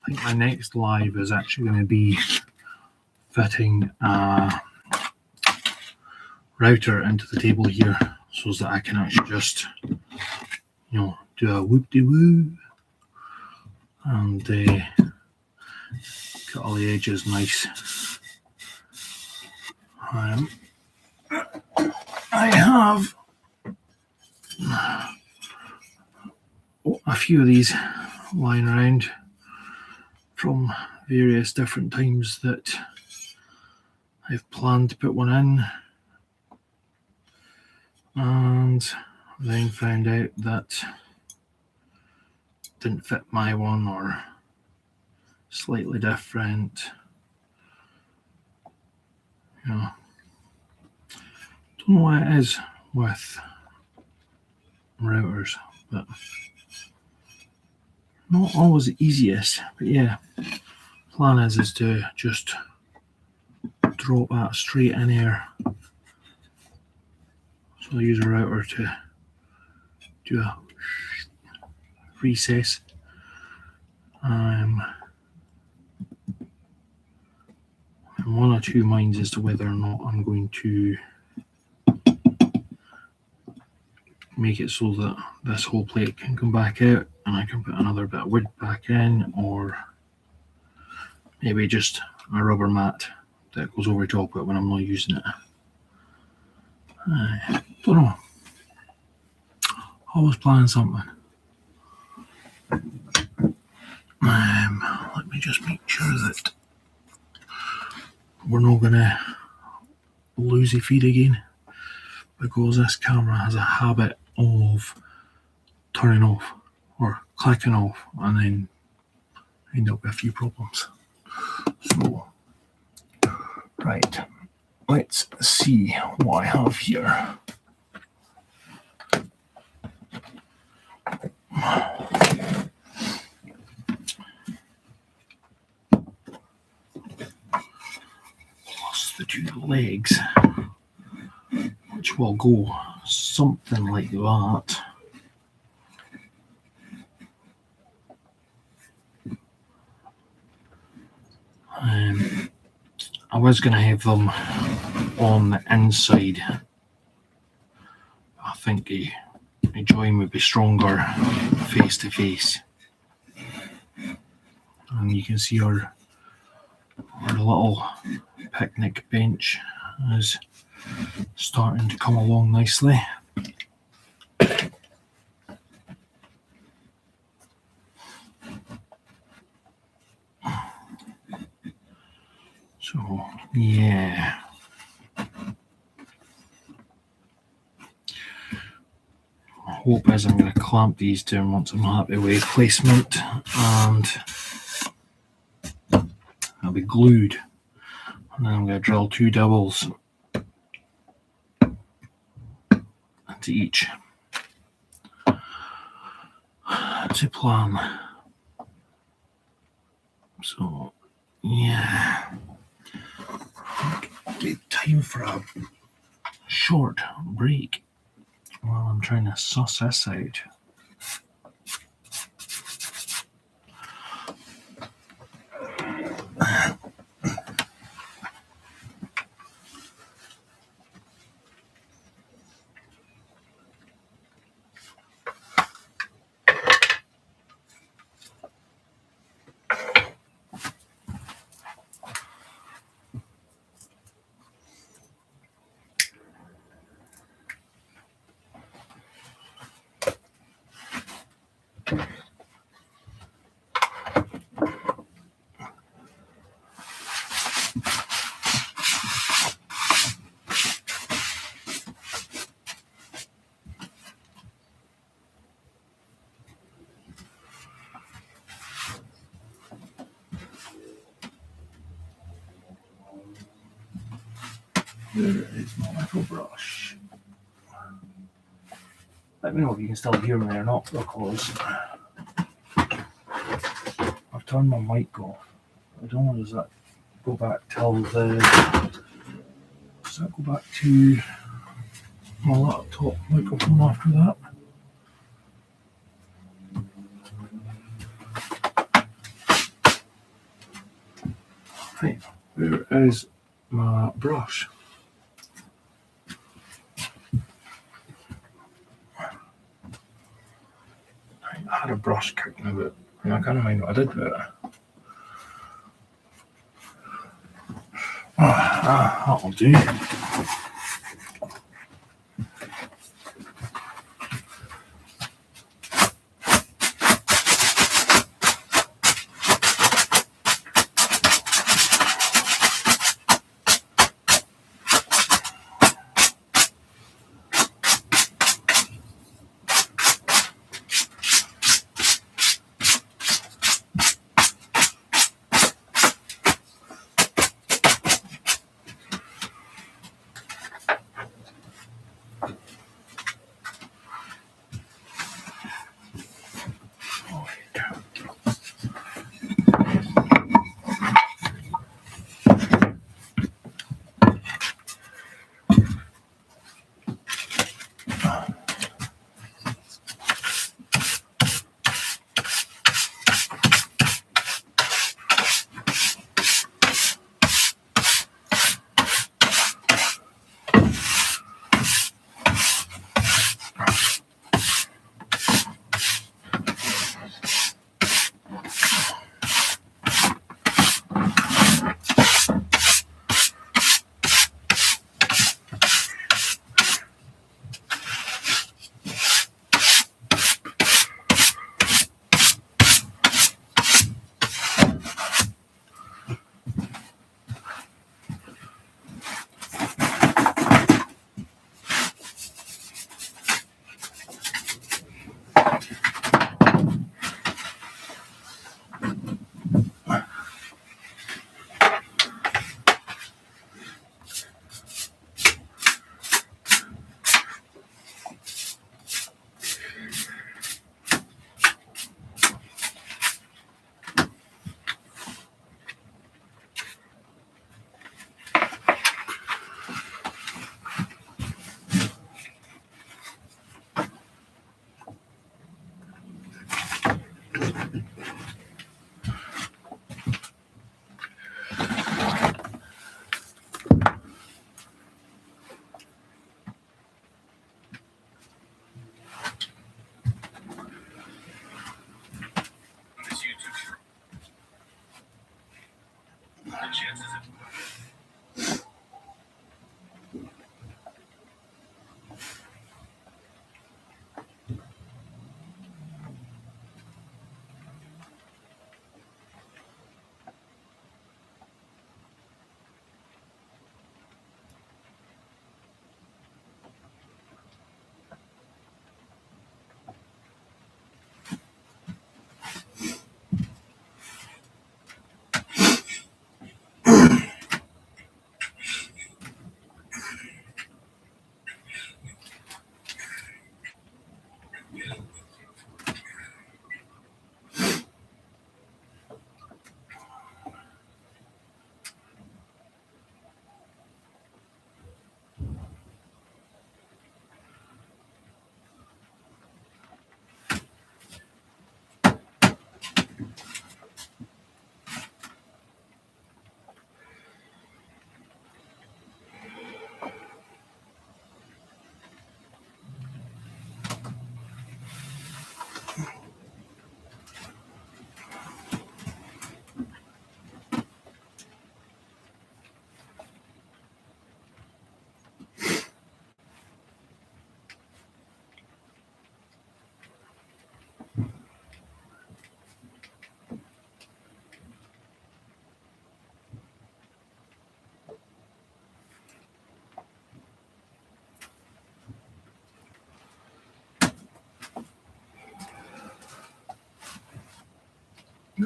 I think my next live is actually going to be fitting a router into the table here so that I can actually just, do a whoop-de-woo and cut all the edges nice. I have a few of these lying around from various different times that I've planned to put one in, and then found out that didn't fit my one or slightly different. Don't know what it is with routers, but not always the easiest. But yeah, plan is to just drop that straight in here. So I'll use a router to do a recess. I'm one or two minds as to whether or not I'm going to make it so that this whole plate can come back out and I can put another bit of wood back in, or maybe just a rubber mat that goes over top of it when I'm not using it. I don't know. Always planning something. Let me just make sure that we're not going to lose the feed again, because this camera has a habit of turning off or clicking off and then end up with a few problems. So, right, let's see what I have here. Plus the two legs, which will go something like that. I was going to have them on the inside. I think the join would be stronger face to face. And you can see our little picnic bench is starting to come along nicely. So, yeah. My hope is I'm going to clamp these down once I'm happy with placement, and they'll be glued. And then I'm going to drill 2 doubles into each to plan. So, yeah. Good time for a short break while I'm trying to suss this out. There is my little brush. Let me know if you can still hear me or not, because I've turned my mic off. I don't know, does that go back to my laptop microphone after that? Right, there is my brush. brush kicking about, and I can't mind what I did with it. That'll do.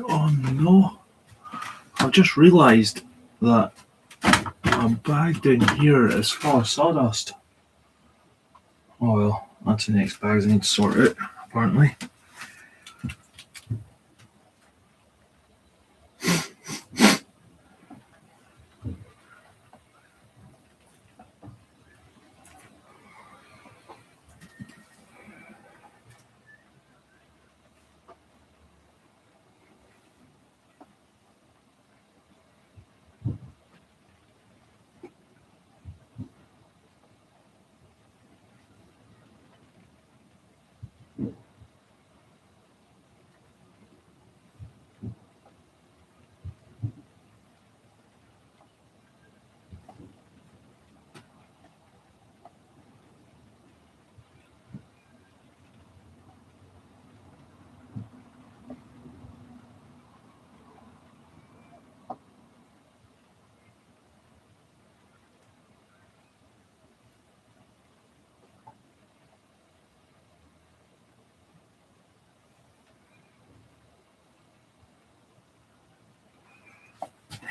Oh no, I've just realised that my bag down here is full of sawdust. Oh well, that's the next bags I need to sort out, apparently.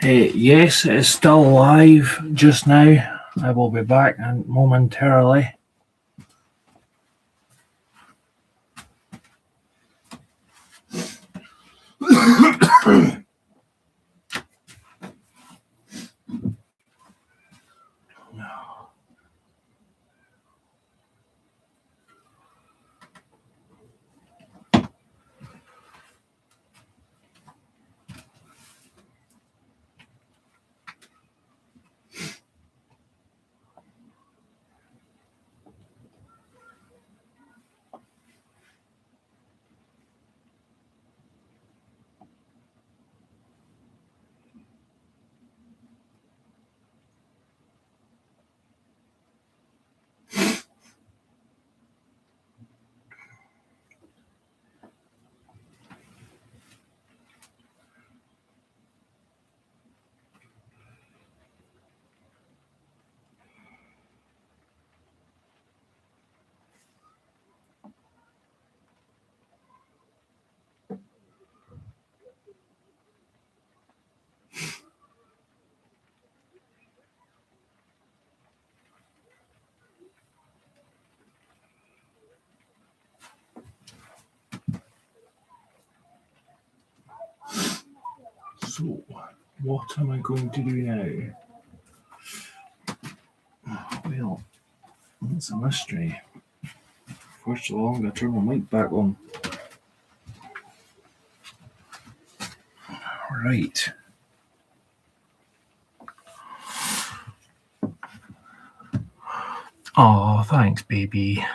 Yes, it is still live just now. I will be back momentarily. So, what am I going to do now? Well, it's a mystery. First of all, I'm going to turn my mic back on. Right. Oh, thanks, baby.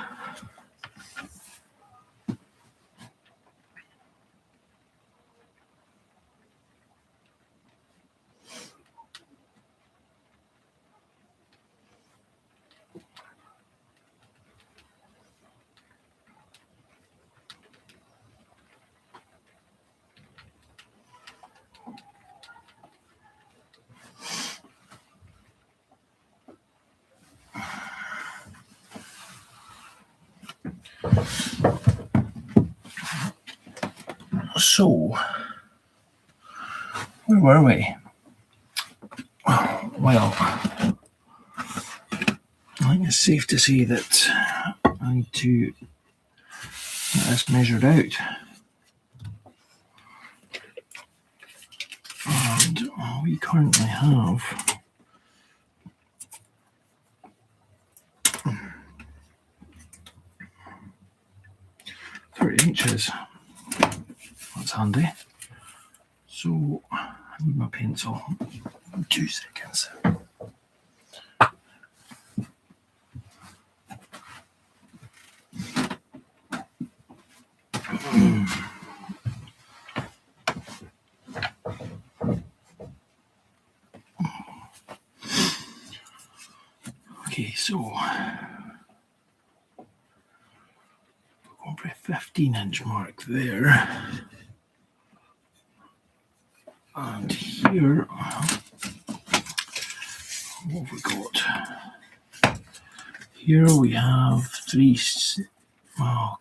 So, where were we? Well, I think it's safe to say that I need to get this measured out. And we currently have 30 inches. That's handy. So, I need my pencil. 2 seconds. Okay, so we're going for a 15-inch mark there. And here, what have we got? Here we have oh,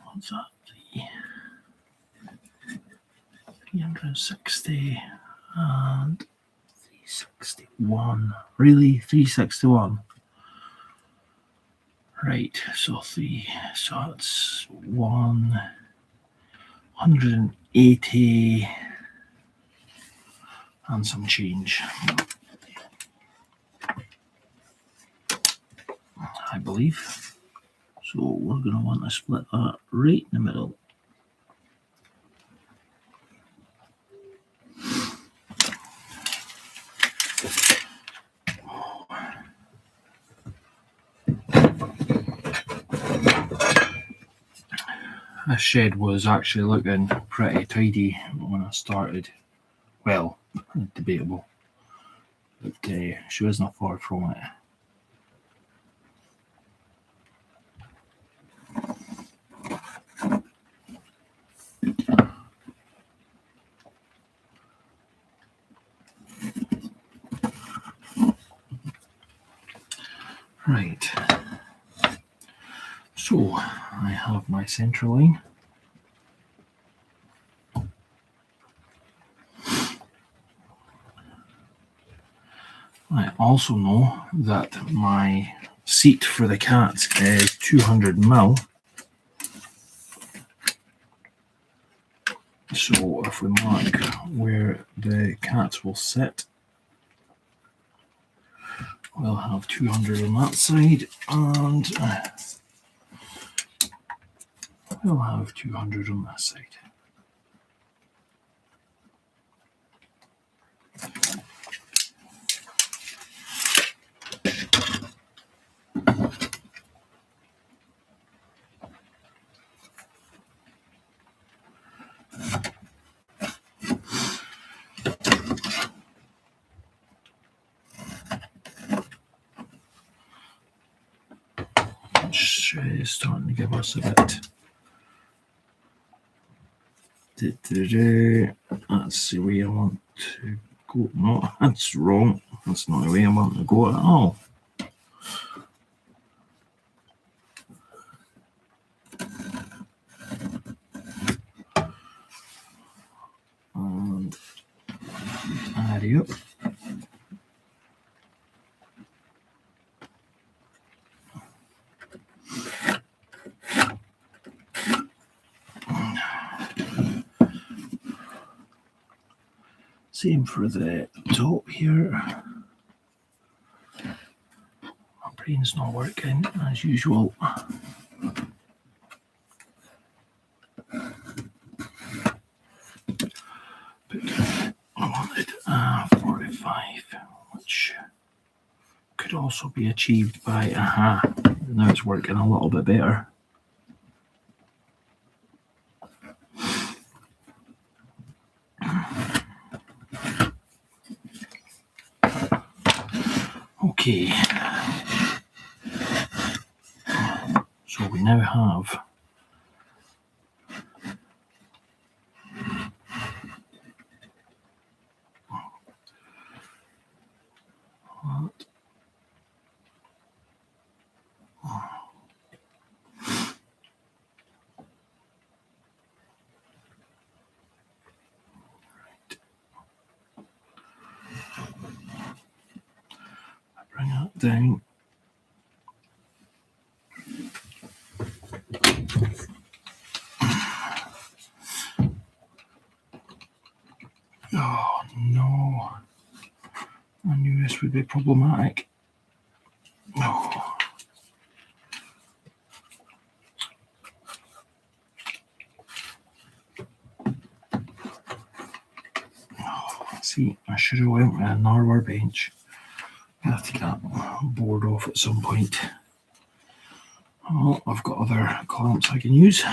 what's that? 360 and 361. Really? 361? Right, so that's 180 and some change, I believe. So we're going to want to split that right in the middle. This shed was actually looking pretty tidy when I started. Well, debatable, but she wasn't far from it. Right, so I have my centre line. I also know that my seat for the cats is 200 mil. So if we mark where the cats will sit, we'll have 200 on that side, and we'll have 200 on this side. Which is starting to give us a bit. That's the way I want to go. No, that's wrong. That's not the way I want to go at all. And add it up. Same for the top here. My brain's not working as usual. But I wanted 45, which could also be achieved by now it's working a little bit better. Okay, so we now have what? Bring that down. Oh no, I knew this would be problematic. Oh. See, I should have went with a narrower bench. I have to get that board off at some point. Oh, I've got other clamps I can use.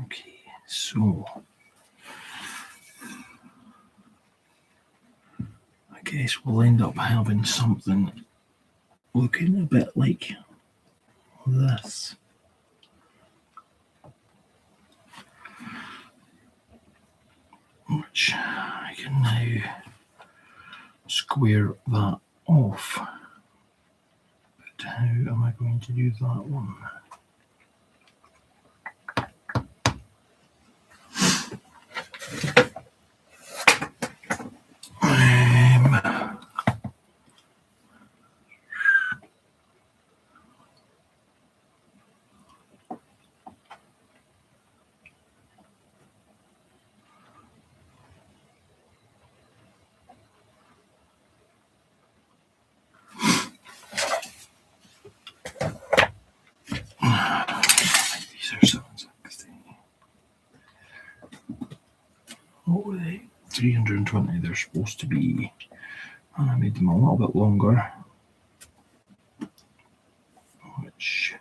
Okay, so I guess we'll end up having something looking a bit like this. Which I can now square that off. But how am I going to do that one? What were they? 320 they're supposed to be. And I made them a little bit longer. Which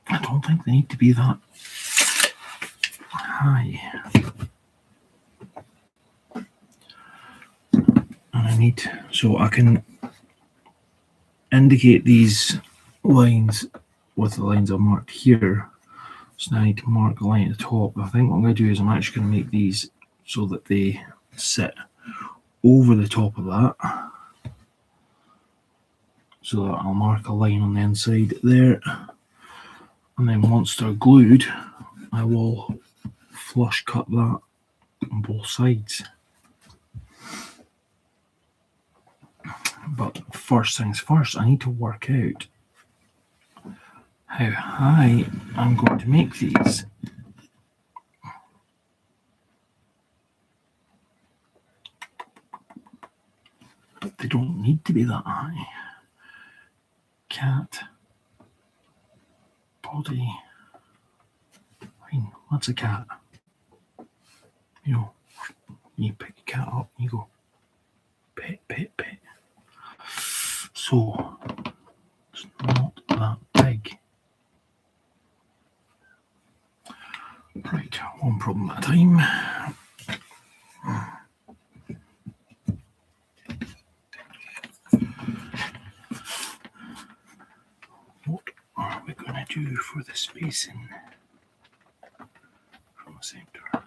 I don't think they need to be that high. And I need, so I can indicate these lines with the lines I've marked here. So now I need to mark a line at the top. I think what I'm going to do is I'm actually going to make these so that they sit over the top of that. So that I'll mark a line on the inside there. And then once they're glued, I will flush cut that on both sides. But first things first, I need to work out how high I'm going to make these. They don't need to be that high. Cat body. I mean, what's a cat? You know, you pick a cat up and you go pet, pet, pet. So it's not that big. Right, one problem at a time. What are we going to do for the spacing from the centre?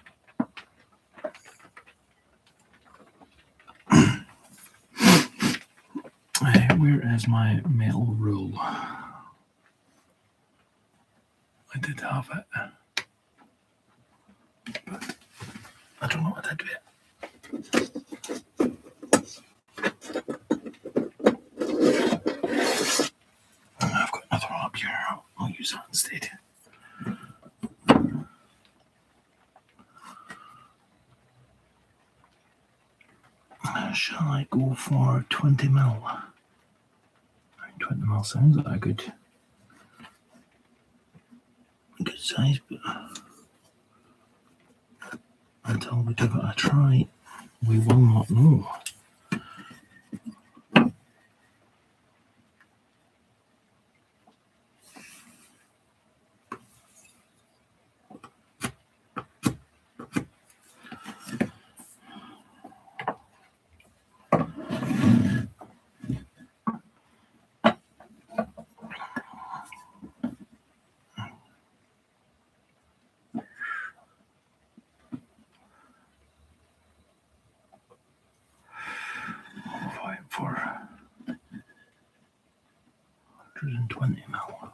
Where is my metal rule? I did have it, but I don't know what I did with it. I've got another one up here. I'll use that instead. Shall I go for 20 mil? 20 mil sounds like a good size, but until we give it a try, we will not know. For 120 mil.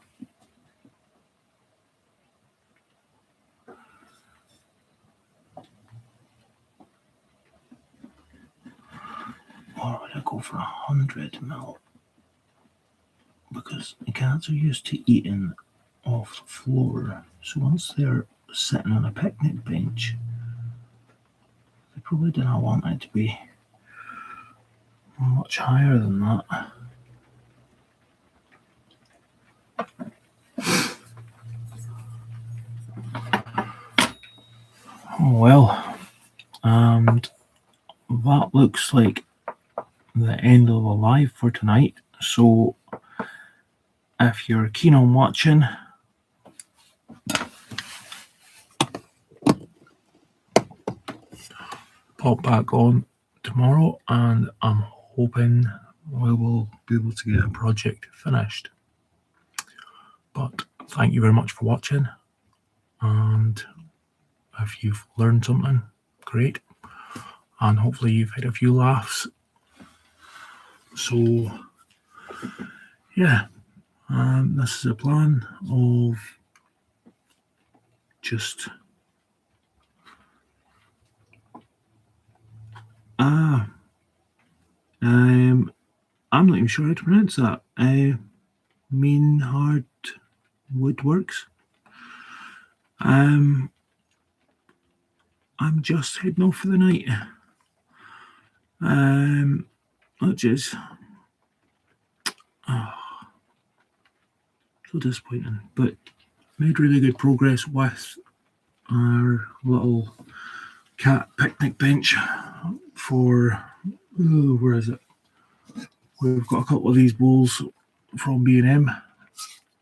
Or would I go for 100 mil? Because the cats are used to eating off the floor, so once they're sitting on a picnic bench, they probably didn't want it to be much higher than that. Oh well, and that looks like the end of the live for tonight. So if you're keen on watching, pop back on tomorrow, and I'm hoping we will be able to get a project finished. But thank you very much for watching, and if you've learned something, great, and hopefully you've had a few laughs. So yeah, this is a plan of just I'm not even sure how to pronounce that. Maynard Woodworks. I'm just heading off for the night. Which is So disappointing, but made really good progress with our little cat picnic bench for, where is it? We've got a couple of these bowls from B&M. I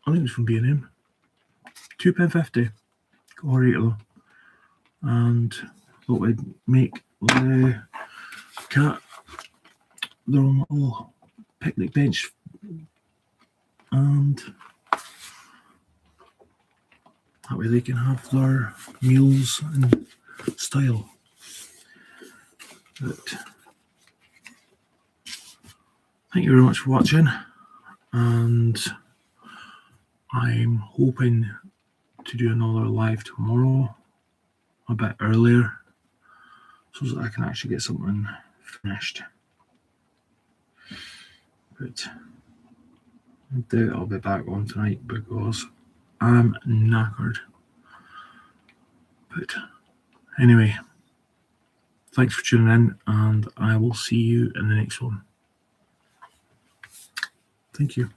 think it was from B&M. £2.50. Got all 8 of them. And thought we'd make the cat their own little picnic bench. And that way they can have their meals in style. But thank you very much for watching, and I'm hoping to do another live tomorrow a bit earlier so that I can actually get something finished. But I doubt I'll be back on tonight because I'm knackered. But anyway, thanks for tuning in, and I will see you in the next one. Thank you.